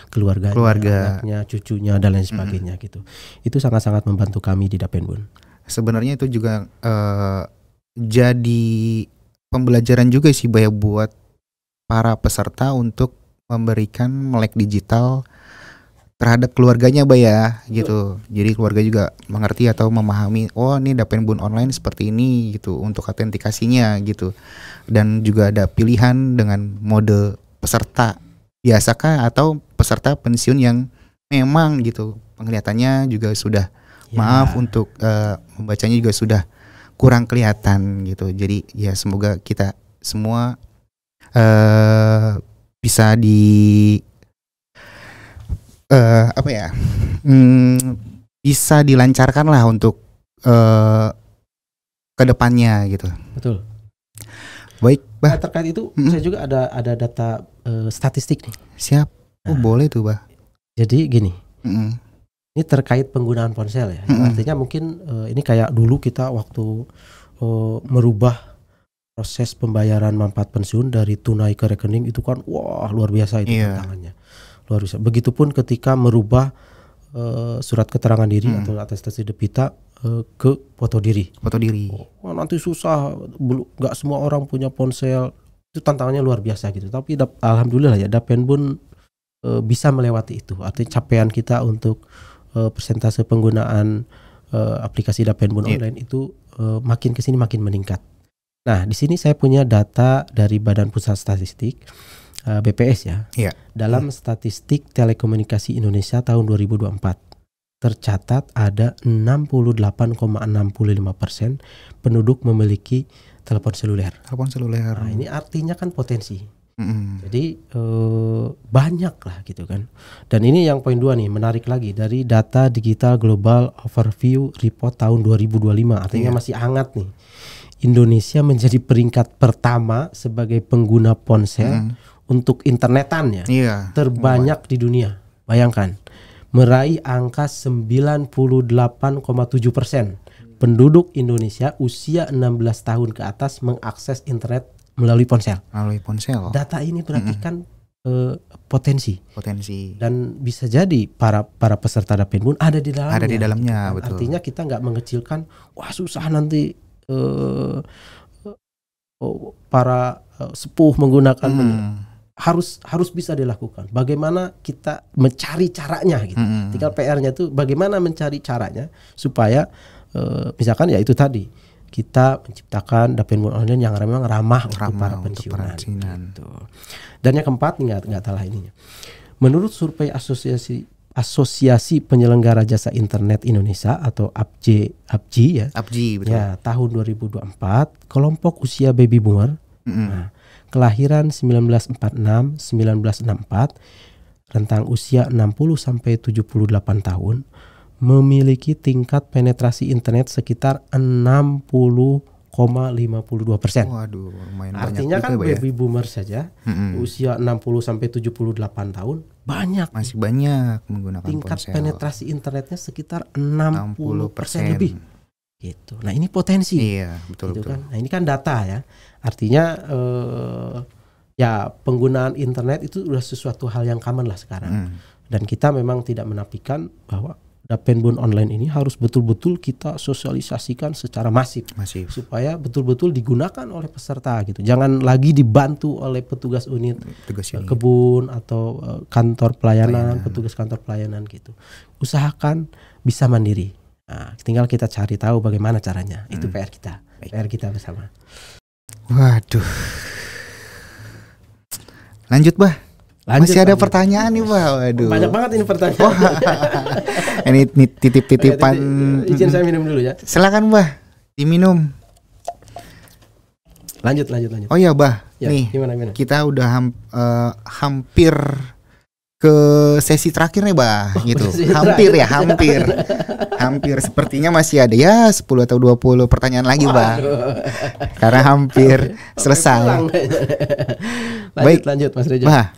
keluarganya, anaknya, cucunya dan lain sebagainya gitu. Itu sangat-sangat membantu kami di Dapenbun. Sebenarnya itu juga jadi pembelajaran juga sih, Bay, buat para peserta untuk memberikan melek digital terhadap keluarganya, Bay, gitu. Jadi keluarga juga mengerti atau memahami, oh ini Dapenbun online seperti ini gitu untuk autentikasinya gitu. Dan juga ada pilihan dengan mode peserta biasakah atau peserta pensiun yang memang gitu penglihatannya juga sudah maaf untuk membacanya juga sudah kurang kelihatan gitu. Jadi ya semoga kita semua bisa bisa dilancarkan lah untuk ke depannya gitu. Betul. Baik, Bah. Terkait itu saya juga ada data statistik nih. Siap. Boleh tuh, Bah. Jadi gini. Ini terkait penggunaan ponsel ya. Artinya mungkin ini kayak dulu kita waktu merubah proses pembayaran manfaat pensiun dari tunai ke rekening itu kan wah luar biasa itu tantangannya. Luar biasa. Begitupun ketika merubah surat keterangan diri atau atestasi depita ke foto diri. Oh, nanti susah, nggak semua orang punya ponsel, itu tantangannya luar biasa gitu. Tapi alhamdulillah ya Dapenbun bisa melewati itu. Artinya capaian kita untuk persentase penggunaan aplikasi Dapenbun online itu makin kesini makin meningkat. Nah di sini saya punya data dari Badan Pusat Statistik BPS ya. Dalam statistik telekomunikasi Indonesia tahun 2024. Tercatat ada 68,65% penduduk memiliki telepon seluler. Nah, ini artinya kan potensi. Jadi banyak lah gitu kan. Dan ini yang poin 2 nih, menarik lagi dari data Digital Global Overview Report tahun 2025. Artinya masih hangat nih. Indonesia menjadi peringkat pertama sebagai pengguna ponsel untuk internetan ya. Terbanyak di dunia. Bayangkan. Meraih angka 98,7%. Penduduk Indonesia usia 16 tahun ke atas mengakses internet melalui ponsel. Data ini berarti kan potensi. Dan bisa jadi para peserta Dapenbun ada di dalamnya. Betul. Artinya kita nggak mengecilkan, wah susah nanti para sepuh menggunakan. Harus bisa dilakukan. Bagaimana kita mencari caranya gitu. Tinggal PR-nya itu bagaimana mencari caranya supaya misalkan ya itu tadi kita menciptakan Dapenbun online yang memang ramah untuk para pensiunan. Gitu. Dan yang keempat nggak kalah ininya. Menurut survei Asosiasi Penyelenggara Jasa Internet Indonesia atau APJI ya. Betul. Ya, tahun 2024 kelompok usia baby boomer. Kelahiran 1946, 1964, rentang usia 60 sampai 78 tahun, memiliki tingkat penetrasi internet sekitar 60,52%. Waduh, lumayan artinya banyak kan juga, baby boomer saja usia 60 sampai 78 tahun masih banyak menggunakan tingkat ponsel. penetrasi internetnya sekitar 60% lebih. Gitu. Nah ini potensi, betul. Kan. Nah ini kan data ya, artinya ya penggunaan internet itu sudah sesuatu hal yang common lah sekarang. Dan kita memang tidak menafikan bahwa Dapenbun online ini harus betul-betul kita sosialisasikan secara masif. Supaya betul-betul digunakan oleh peserta gitu. Jangan lagi dibantu oleh petugas unit kebun atau kantor pelayanan, petugas kantor pelayanan gitu. Usahakan bisa mandiri. Nah, tinggal kita cari tahu bagaimana caranya. Itu PR kita. PR kita bersama. Waduh. Lanjut, Bah. Masih ada pertanyaan nih, Bah. Waduh. Banyak banget ini pertanyaan. Ini titip-titipan. Izin saya minum dulu ya. Silakan, Bah. Diminum. Lanjut. Oh iya, Bah. Ya, nih, gimana? Kita udah hampir ke sesi terakhir nih, Bah, gitu. Hampir sepertinya masih ada ya 10 atau 20 pertanyaan lagi, Bah. Karena hampir selesai. Lanjut Mas Reja. Bah.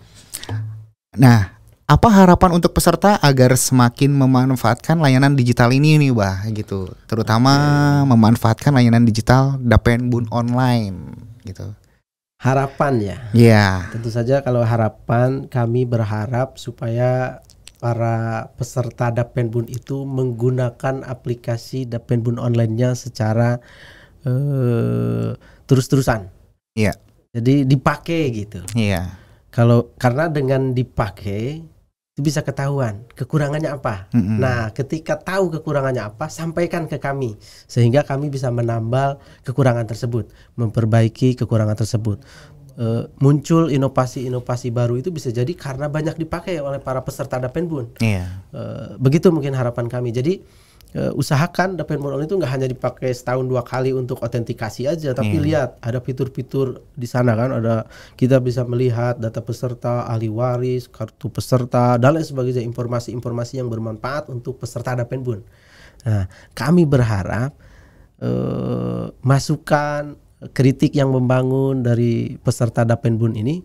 Nah, apa harapan untuk peserta agar semakin memanfaatkan layanan digital ini nih, Bah, gitu. Terutama memanfaatkan layanan digital Dapenbun online gitu. Harapan ya. Iya. Tentu saja kalau harapan kami berharap supaya para peserta Dapenbun itu menggunakan aplikasi Dapenbun online-nya secara terus-terusan. Iya. Jadi dipakai gitu. Iya. Karena dengan dipakai itu bisa ketahuan kekurangannya apa. Nah, ketika tahu kekurangannya apa, sampaikan ke kami sehingga kami bisa menambal kekurangan tersebut, memperbaiki kekurangan tersebut. Muncul inovasi-inovasi baru itu bisa jadi karena banyak dipakai oleh para peserta Dapenbun. Iya. Begitu mungkin harapan kami. Jadi usahakan Dapenbun online itu nggak hanya dipakai setahun 2 kali untuk autentikasi aja, tapi lihat ada fitur-fitur di sana kan, ada kita bisa melihat data peserta, ahli waris, kartu peserta dan lain sebagainya, informasi-informasi yang bermanfaat untuk peserta Dapenbun. Nah, kami berharap masukan kritik yang membangun dari peserta Dapenbun ini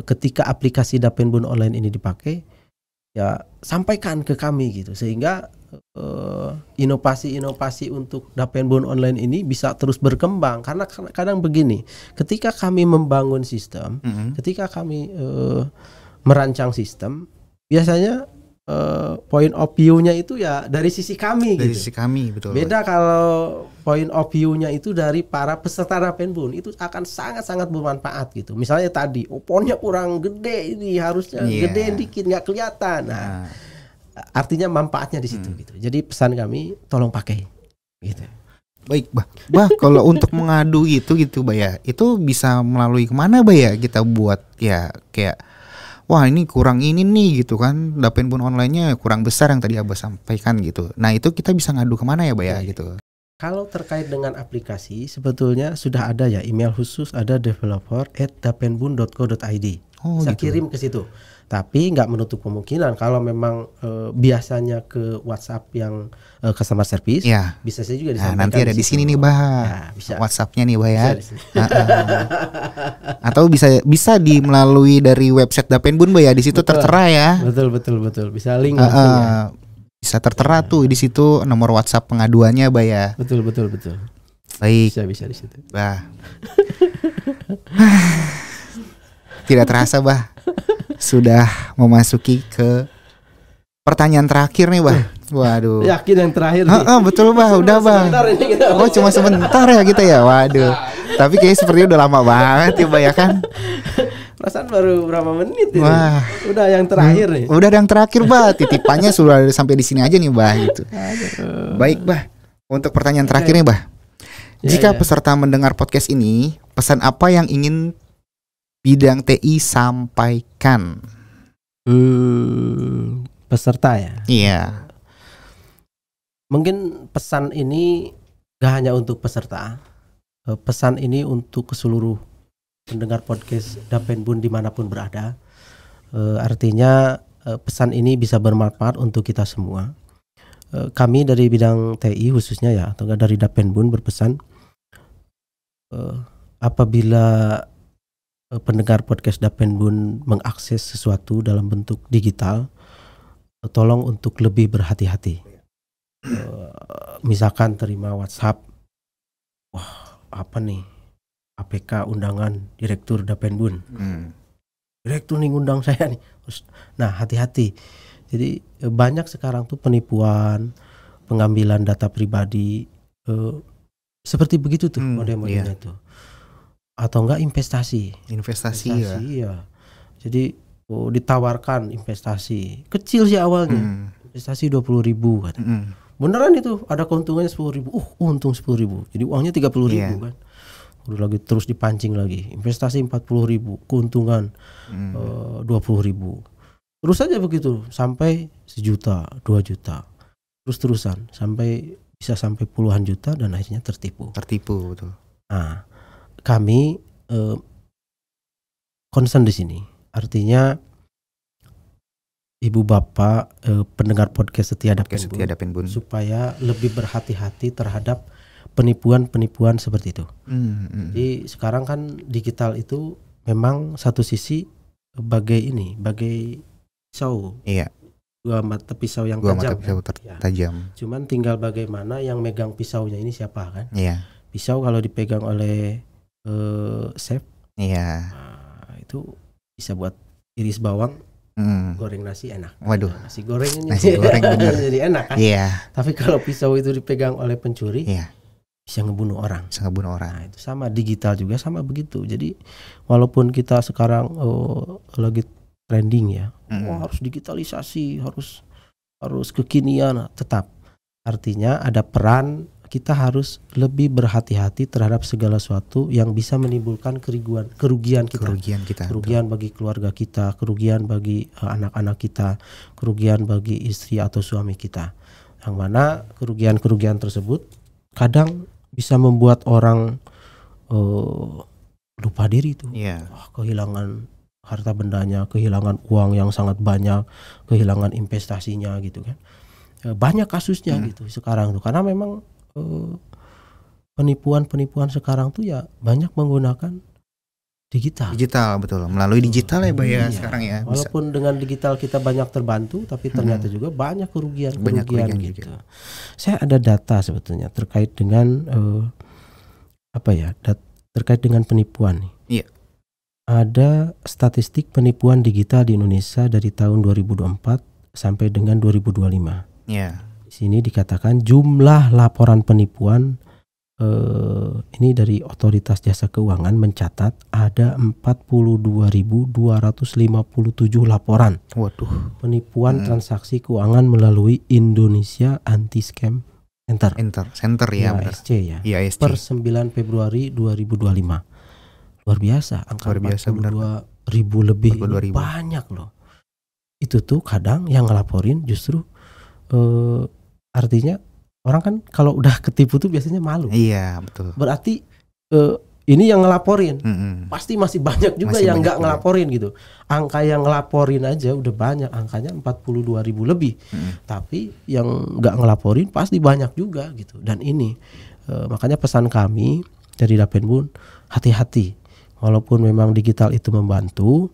ketika aplikasi Dapenbun online ini dipakai, ya sampaikan ke kami gitu, sehingga inovasi-inovasi untuk Dapenbun online ini bisa terus berkembang. Karena kadang begini, ketika kami membangun sistem, ketika kami merancang sistem, biasanya point of view-nya itu ya dari sisi kami, dari gitu. sisi kami, betul. Beda kalau point of view-nya itu dari para peserta Dapenbun, itu akan sangat-sangat bermanfaat gitu. Misalnya tadi, fontnya kurang gede, ini harusnya gede dikit, nggak kelihatan. Nah, artinya manfaatnya di situ gitu. Jadi pesan kami, tolong pakai gitu. Baik, Bah, kalau untuk mengadu gitu Bah ya, itu bisa melalui kemana Bah ya kita buat ya kayak wah ini kurang ini nih gitu kan, Dapenbun online-nya kurang besar yang tadi Abah sampaikan gitu. Nah itu kita bisa ngadu kemana ya Bah ya gitu. Kalau terkait dengan aplikasi sebetulnya sudah ada ya email khusus, ada developer@dapenbun.co.id. Bisa gitu. kirim ke situ. Tapi nggak menutup kemungkinan kalau memang biasanya ke WhatsApp yang customer service, bisa saya juga disampaikan. Nah, nanti ada di sini nih Bah, bisa. WhatsApp-nya nih Bah ya. Atau bisa melalui dari website Dapenbun Bah ya, di situ tertera ya. Betul. Bisa link langsung ya. Bisa tertera tuh di situ nomor WhatsApp pengaduannya Bah ya. Betul. Baik. Bisa di situ. Bah. Tidak terasa Bah, sudah memasuki ke pertanyaan terakhir nih Bah. Waduh. Yakin yang terakhir nih? Betul Bah, udah Bah. Oh cuma sebentar ya kita ya. Waduh. Tapi kayaknya sepertinya udah lama banget ya Bah ya kan. Perasaan baru berapa menit ini. Wah. Udah yang terakhir nih. Udah yang terakhir Bah. Titipannya sudah sampai di sini aja nih Bah gitu. Baik Bah. Untuk pertanyaan terakhir nih Bah. Jika peserta mendengar podcast ini, pesan apa yang ingin bidang TI sampaikan? Peserta ya? Iya. Mungkin pesan ini gak hanya untuk peserta. Pesan ini untuk seluruh pendengar podcast Dapenbun dimanapun berada. Artinya pesan ini bisa bermanfaat untuk kita semua. Kami dari bidang TI khususnya ya, atau dari Dapenbun berpesan, apabila pendengar podcast Dapenbun mengakses sesuatu dalam bentuk digital, tolong untuk lebih berhati-hati. Misalkan terima WhatsApp, wah apa nih, APK undangan Direktur Dapenbun, Direktur nih undang saya nih. Nah hati-hati. Jadi banyak sekarang tuh penipuan, pengambilan data pribadi, seperti begitu tuh model-modelnya tuh. Atau enggak investasi ya. Jadi ditawarkan investasi kecil sih awalnya, investasi 20.000 kan. Beneran itu ada keuntungannya 10.000, untung 10.000, jadi uangnya 30.000 kan. Udah lagi terus dipancing lagi, investasi 40.000, keuntungan 20.000. Terus aja begitu sampai 1 juta, 2 juta, terus-terusan sampai bisa sampai puluhan juta dan akhirnya tertipu betul. Nah, kami concern di sini, artinya ibu bapak pendengar podcast setia Dapenbun supaya lebih berhati-hati terhadap penipuan seperti itu. Jadi sekarang kan digital itu memang satu sisi bagai pisau. Iya. Dua mata pisau yang tajam. Cuman tinggal bagaimana yang megang pisaunya ini siapa kan? Iya. Pisau kalau dipegang oleh chef, nah, itu bisa buat iris bawang, goreng nasi enak. Waduh. Nasi goreng bener. Jadi enak kan? Iya. Tapi kalau pisau itu dipegang oleh pencuri, bisa ngebunuh orang. Nah, itu sama, digital juga sama begitu. Jadi walaupun kita sekarang lagi trending ya, harus digitalisasi, harus kekinian, tetap artinya ada peran kita harus lebih berhati-hati terhadap segala sesuatu yang bisa menimbulkan kerugian kita. Kerugian bagi keluarga kita, kerugian bagi anak-anak kita, kerugian bagi istri atau suami kita. Yang mana kerugian-kerugian tersebut kadang bisa membuat orang lupa diri tuh. Kehilangan harta bendanya, kehilangan uang yang sangat banyak, kehilangan investasinya gitu kan. Banyak kasusnya gitu sekarang tuh, karena memang penipuan sekarang tuh ya banyak menggunakan digital, betul, melalui digital ya Pak ya sekarang ya. Walaupun dengan digital kita banyak terbantu, tapi ternyata juga banyak kerugian gitu. Juga. Saya ada data sebetulnya terkait dengan terkait dengan penipuan nih. Iya. Ada statistik penipuan digital di Indonesia dari tahun 2024 sampai dengan 2025. Iya. Di sini dikatakan jumlah laporan penipuan ini dari Otoritas Jasa Keuangan mencatat ada 42.257 laporan. Waduh. Penipuan transaksi keuangan melalui Indonesia Anti Scam Center ya, IASC ya. IASC. Per 9 Februari 2025. Luar biasa, angka 42.000 lebih, banyak loh. Itu tuh kadang yang ngelaporin justru artinya orang kan kalau udah ketipu tuh biasanya malu. Iya, betul. Berarti ini yang ngelaporin. Pasti masih banyak juga yang nggak ngelaporin gitu. Angka yang ngelaporin aja udah banyak, angkanya 42.000 lebih. Tapi yang nggak ngelaporin pasti banyak juga gitu. Dan ini makanya pesan kami dari Dapenbun, hati-hati. Walaupun memang digital itu membantu,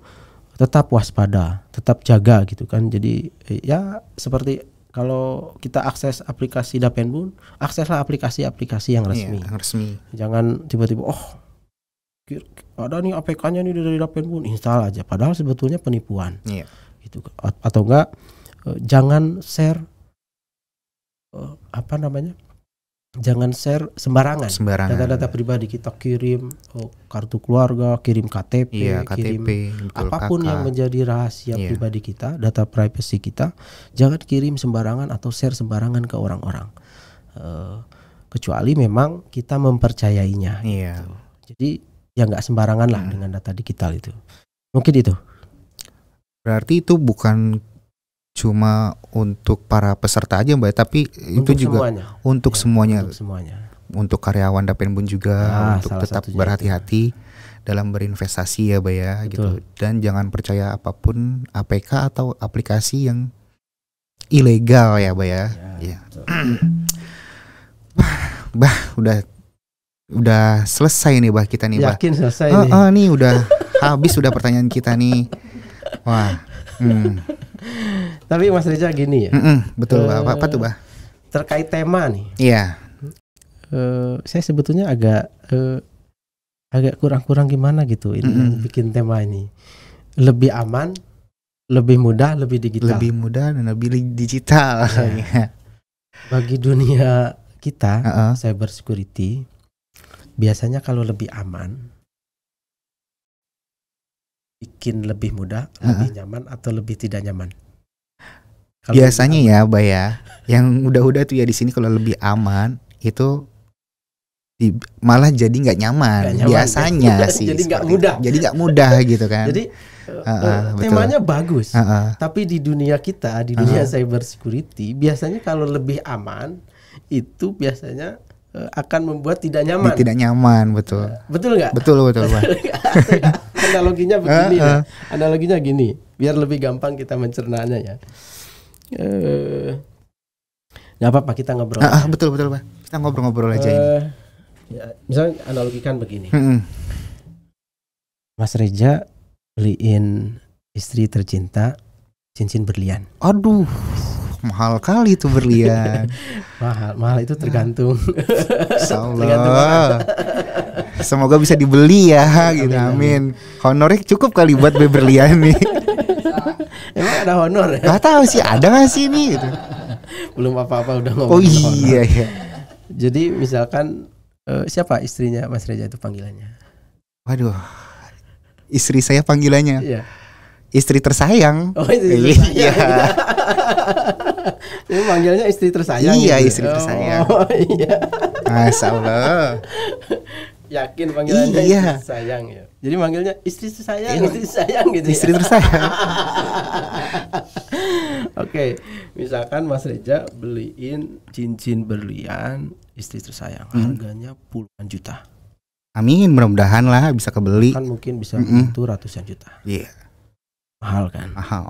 tetap waspada, tetap jaga gitu kan. Jadi ya seperti kalau kita akses aplikasi Dapenbun, akseslah aplikasi-aplikasi yang resmi. Iya, yang resmi. Jangan tiba-tiba ada nih APK-nya nih dari Dapenbun, install aja. Padahal sebetulnya penipuan. Iya. Gitu. Atau enggak jangan share jangan share sembarangan. Data-data pribadi kita kirim kartu keluarga, kirim KTP, kirim apapun yang menjadi rahasia pribadi kita, data privacy kita, jangan kirim sembarangan atau share sembarangan ke orang-orang. Kecuali memang kita mempercayainya. Gitu. Jadi ya nggak sembarangan lah dengan data digital itu. Mungkin itu. Berarti itu bukan cuma untuk para peserta aja Mbak, tapi untuk itu juga semuanya. Untuk karyawan Dapenbun juga untuk tetap berhati-hati dalam berinvestasi ya Mbak ya. Gitu. Dan jangan percaya apapun APK atau aplikasi yang ilegal ya Mbak ya. Bah, udah selesai nih Bah kita nih Bah. Yakin selesai nih. Nih udah habis udah pertanyaan kita nih. Wah. Tapi Mas Reza gini ya. Betul apa tuh Bah? Terkait tema nih. Iya. Saya sebetulnya agak kurang gimana gitu ini bikin tema ini. Lebih aman, lebih mudah, lebih digital. Lebih mudah dan lebih digital. Ya. Bagi dunia kita, cyber security, biasanya kalau lebih aman, bikin lebih mudah, lebih nyaman atau lebih tidak nyaman? Kalo biasanya ya, Mbak ya, yang udah tuh ya di sini kalau lebih aman itu malah jadi nggak nyaman. Biasanya sih. Jadi nggak mudah. Jadi nggak mudah gitu kan. Jadi temanya bagus, tapi di dunia kita, di dunia cyber security, biasanya kalau lebih aman itu biasanya akan membuat tidak nyaman. Tidak nyaman, betul. Betul nggak? Betul Pak. Analoginya begini ya. Analoginya gini, biar lebih gampang kita mencernanya ya. Nggak apa-apa kita ngobrol. Betul Pak. Kita ngobrol-ngobrol aja ini. Ya, misalnya analogikan begini. Mas Reza beliin istri tercinta cincin berlian. Aduh, mahal kali itu berlian. mahal itu tergantung. Insyaallah. Semoga bisa dibeli ya, gitu. Amin. Honornya cukup kali buat beli berlian nih. Emang ada honor ya? Gak tahu sih, ada nggak sih ini? Gitu. Belum apa-apa udah ngomong. Oh iya. Jadi misalkan siapa istrinya Mas Reza itu panggilannya? Waduh, istri saya panggilannya. Iya. Istri tersayang. Oh, istri tersayang. Iya. Ini manggilnya istri tersayang. Iya, gitu. Istri tersayang. Oh iya. Masya Allah. Yakin panggilannya istri tersayang ya. Jadi manggilnya istri tersayang, istri tersayang gitu. Istri tersayang. Oke, misalkan Mas Reja beliin cincin berlian istri tersayang, harganya puluhan juta. Amin, mudah-mudahan lah bisa kebeli. Kan mungkin bisa menyentuh ratusan juta. Iya. Mahal kan? Mahal.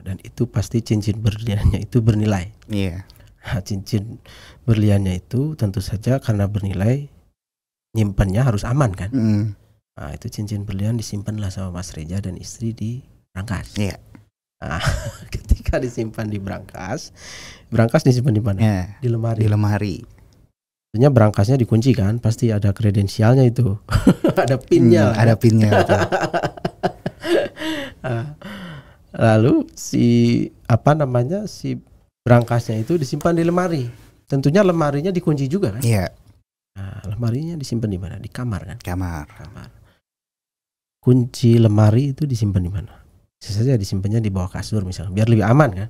Dan itu pasti cincin berliannya itu bernilai. Iya. Nah, cincin berliannya itu tentu saja karena bernilai, nyimpannya harus aman kan? Nah, itu cincin berlian disimpanlah sama Mas Reja dan istri di brankas. Iya. Nah, ketika disimpan di brankas disimpan di mana? Yeah. Di lemari. Di lemari. Tentunya brankasnya dikunci kan, pasti ada kredensialnya itu, ada pinnya. Ada pinnya. Lalu si brankasnya itu disimpan di lemari. Tentunya lemarinya dikunci juga kan? Iya. Nah, lemarinya disimpan di mana? Di kamar kan? Kamar. Kunci lemari itu disimpan di mana? Bisa saja disimpannya di bawah kasur misalnya, biar lebih aman kan?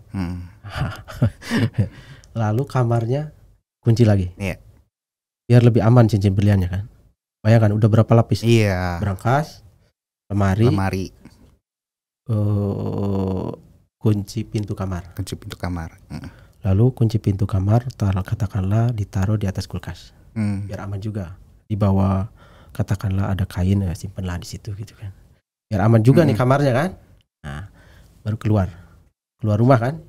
Lalu kamarnya kunci lagi. Iya. Biar lebih aman cincin berliannya kan. Bayangkan udah berapa lapis? Iya. Brankas, lemari. Kunci pintu kamar. Lalu kunci pintu kamar katakanlah ditaruh di atas kulkas. Biar aman juga. Di bawah katakanlah ada kain, ya simpenlah di situ gitu kan. Biar aman juga nih kamarnya kan. Nah, baru keluar rumah kan.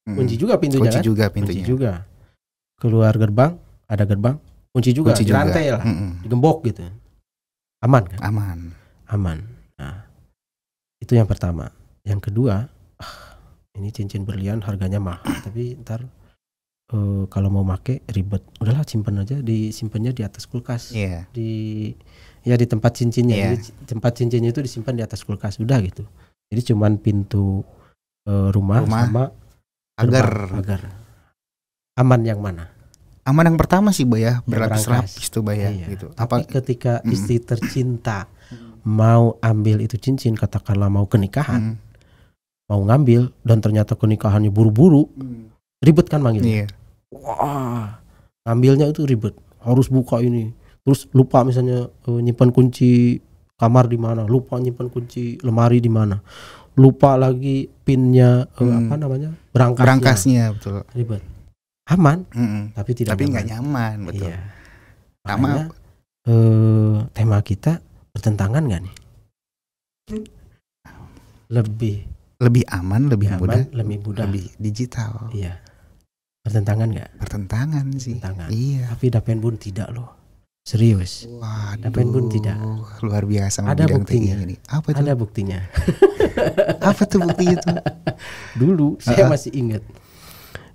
Kunci juga pintunya. Kunci juga. Keluar gerbang, ada gerbang. Kunci juga, di rantai lah, digembok gitu. Aman kan? Aman. Nah, itu yang pertama. Yang kedua, ini cincin berlian harganya mahal, tapi ntar kalau mau make ribet. Udahlah simpan aja, disimpannya di atas kulkas. Yeah. Di tempat cincinnya. Yeah. Jadi, tempat cincinnya itu disimpan di atas kulkas, udah gitu. Jadi cuman pintu rumah sama pagar. Aman yang mana? Aman yang pertama sih, Bay, berlapis-lapis tuh, Bay, gitu. Tapi ketika istri tercinta mau ambil itu cincin, katakanlah mau ke nikahan, mau ngambil dan ternyata ke nikahannya buru-buru, ribet kan manggilnya. Wah, ngambilnya itu ribet, harus buka ini, terus lupa misalnya nyimpan kunci kamar di mana, lupa nyimpan kunci lemari di mana, lupa lagi pinnya brankasnya, betul. Ribet. Aman, tapi nggak nyaman, betul. Iya. Makanya, tema kita bertentangan nggak nih? Lebih aman, lebih mudah, lebih digital. Iya. Bertentangan nggak? Bertentangan sih. Iya. Tapi Dapenbun tidak loh. Serius. Dapenbun tidak. Luar biasa. Ada buktinya. Ini. Apa tuh? Ada buktinya. Apa tuh buktinya tuh? Dulu saya masih ingat.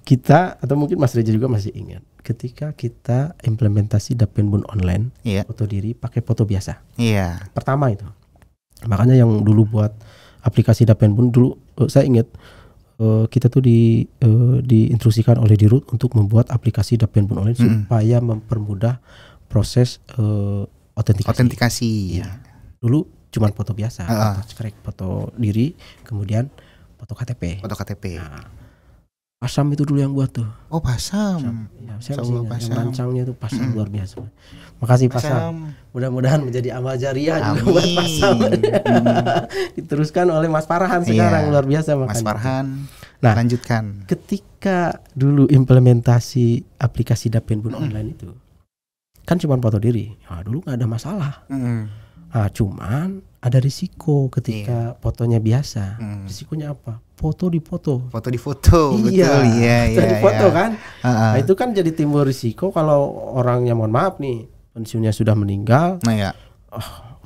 Kita atau mungkin Mas Reja juga masih ingat ketika kita implementasi Dapenbun online, foto diri pakai foto biasa. Iya. Pertama itu. Makanya yang dulu buat aplikasi Dapenbun dulu saya ingat kita tuh diinstruksikan oleh Dirut untuk membuat aplikasi Dapenbun online supaya mempermudah proses autentikasi. Iya. Dulu cuma foto biasa, foto diri, kemudian foto KTP. Nah, Pasam itu dulu yang buat tuh. Oh, Pasam. Ya, saya masih ingat, yang rancangnya itu Pasam luar biasa. Makasih Pasam. Mudah-mudahan menjadi amal jariah juga buat Pasam. Diteruskan oleh Mas Farhan sekarang, luar biasa makanya. Mas Farhan. Nah, lanjutkan. Ketika dulu implementasi aplikasi Dapenbun online itu kan cuma foto diri. Nah, dulu nggak ada masalah. Nah, cuman ada risiko ketika fotonya biasa. Risikonya apa? Foto di foto. Iya, betul. Iya. Di foto kan. Nah, itu kan jadi timbul risiko kalau orangnya, mohon maaf nih, pensiunnya sudah meninggal. Nah, ya.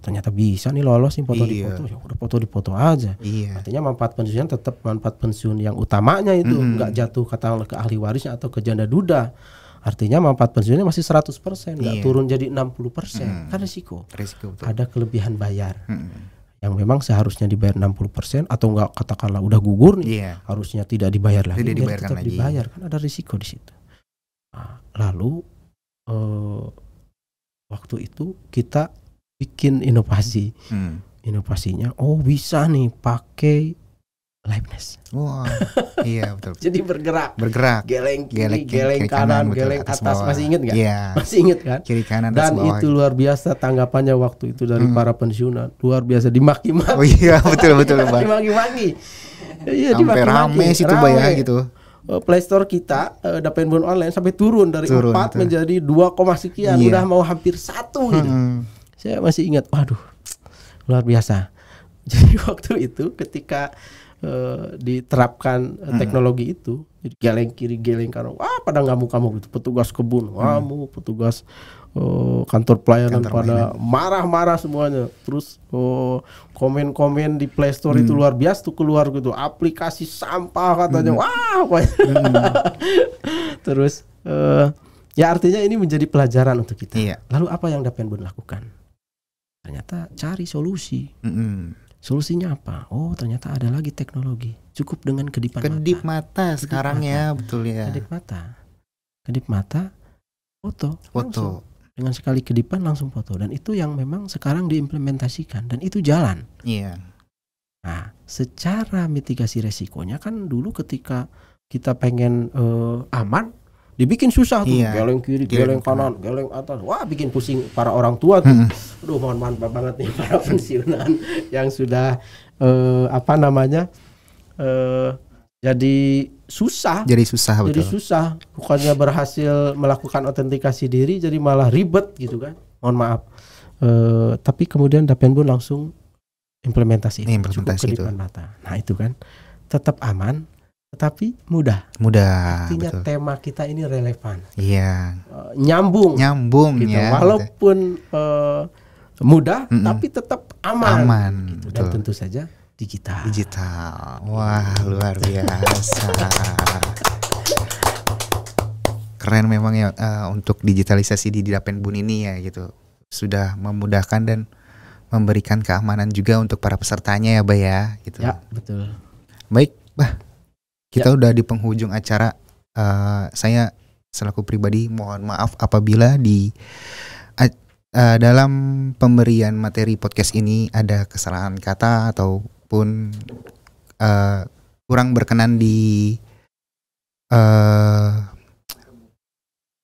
Ternyata bisa nih lolos nih foto di foto. Ya udah foto di foto aja. Iya. Artinya manfaat pensiunnya tetap manfaat pensiun yang utamanya itu, nggak jatuh katakanlah ke ahli warisnya atau ke janda duda. Artinya manfaat pensiunnya masih 100%, nggak turun jadi 60%. Kan risiko betul. Ada kelebihan bayar. Yang memang seharusnya dibayar 60% atau enggak katakanlah udah gugur nih, harusnya tidak dibayar lagi, tetap dibayar, kan ada risiko di situ. Nah, lalu waktu itu kita bikin inovasi, inovasinya, bisa nih pakai liveness. Wah, iya betul. Jadi bergerak, geleng kiri, geleng kanan, geleng atas. Masih inget nggak? Iya. Masih inget kan? Kiri kanan dan itu luar biasa tanggapannya waktu itu dari para pensiunan, luar biasa, dimaki-maki. Oh iya, betul Bang. Dimaki-maki. Iya, sampai rame situ ya gitu. Play Store kita Dapenbun online sampai turun dari 4 itu menjadi 2, sekian, udah mau hampir 1 gitu. Saya masih ingat, waduh, luar biasa. Jadi waktu itu ketika diterapkan teknologi itu, jadi geleng kiri geleng kanan, wah pada ngamuk-ngamuk gitu, petugas kebun ngamuk, petugas kantor pelayanan pada marah-marah semuanya. Terus komen-komen di Play Store itu luar biasa tuh, keluar gitu, aplikasi sampah katanya. Wah, terus ya artinya ini menjadi pelajaran untuk kita. Lalu apa yang Dapenbun lakukan? Ternyata cari solusi. Solusinya apa? Oh, ternyata ada lagi teknologi. Cukup dengan kedip mata sekarang ya, betul ya. Kedip mata, foto. Dengan sekali kedipan langsung foto, dan itu yang memang sekarang diimplementasikan dan itu jalan. Iya. Nah, secara mitigasi resikonya kan dulu ketika kita pengen aman, dibikin susah tuh, geleng kiri, geleng kanan, geleng atas. Wah, bikin pusing para orang tua tuh. Aduh, mohon maaf banget nih para pensiunan yang sudah jadi susah. Jadi susah. Bukannya berhasil melakukan autentikasi diri, jadi malah ribet gitu kan. Mohon maaf. Tapi kemudian Dapenbun langsung implementasi kedipan mata. Nah, itu kan tetap aman, tetapi mudah. Artinya betul. Tema kita ini relevan. Iya. Nyambung gitu. Ya. Walaupun mudah, tapi tetap aman gitu. Dan tentu saja digital. Wah, luar biasa. Keren memang ya untuk digitalisasi di Dapenbun ini ya gitu. Sudah memudahkan dan memberikan keamanan juga untuk para pesertanya ya, Bah ya gitu. Ya, betul. Baik, Bah. Kita udah di penghujung acara. Saya selaku pribadi mohon maaf apabila di dalam pemberian materi podcast ini ada kesalahan kata ataupun kurang berkenan di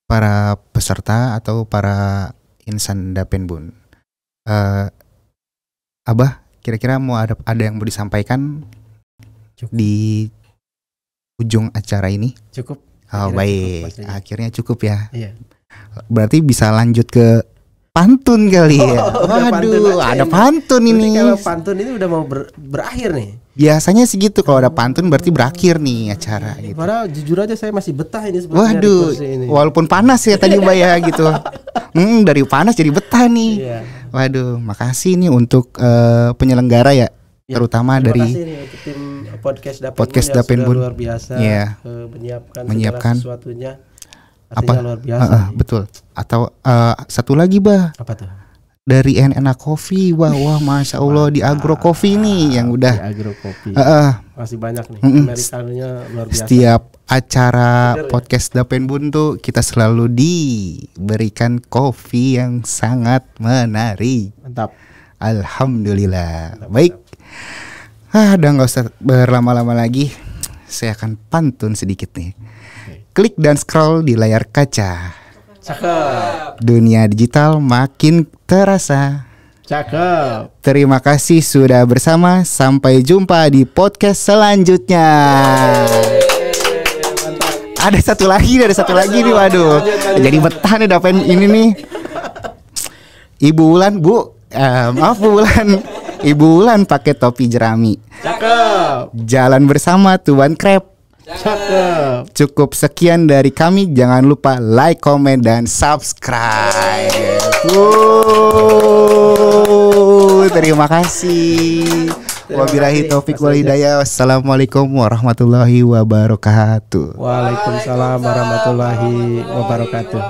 para peserta atau para insan Dapenbun. Abah, kira-kira mau ada yang mau disampaikan di ujung acara ini? Cukup. Baik. Akhirnya cukup ya. Iya. Berarti bisa lanjut ke pantun kali ya. Waduh, ada pantun ini. Kalau pantun ini udah mau berakhir nih. Biasanya sih gitu, kalau ada pantun berarti berakhir nih acara gitu. Padahal jujur aja saya masih betah ini sebenarnya. Waduh, walaupun panas ya tadi Mbak ya gitu. Dari panas jadi betah nih. Iya. Waduh, makasih nih untuk penyelenggara ya, terutama dari tim podcast Dapenbun luar biasa menyiapkan sesuatunya. Artinya luar biasa. Betul. Atau satu lagi, Bah. Apa tuh? Dari NNA Coffee. Wah, Masya Allah, di Agro Coffee nih yang udah di Agro Coffee. Masih banyak nih Amerikannya luar biasa. Setiap acara podcast Dapenbun tuh kita selalu diberikan kopi yang sangat menarik. Mantap. Alhamdulillah. Baik. Udah gak usah berlama-lama lagi. Saya akan pantun sedikit nih. Klik dan scroll di layar kaca. Cakep. Dunia digital makin terasa. Cakep. Terima kasih sudah bersama. Sampai jumpa di podcast selanjutnya. Ada satu lagi nih, waduh. Jadi betah nih dapetin ini nih. Ibu Wulan, Bu. Maaf Bu Wulan. Ibu Wulan pakai topi jerami. Cakep. Jalan bersama Tuan Krep. Cakep. Cukup sekian dari kami. Jangan lupa like, komen, dan subscribe. Terima kasih. Wabillahi taufik wal hidayah. Wassalamualaikum warahmatullahi wabarakatuh. Waalaikumsalam warahmatullahi wabarakatuh.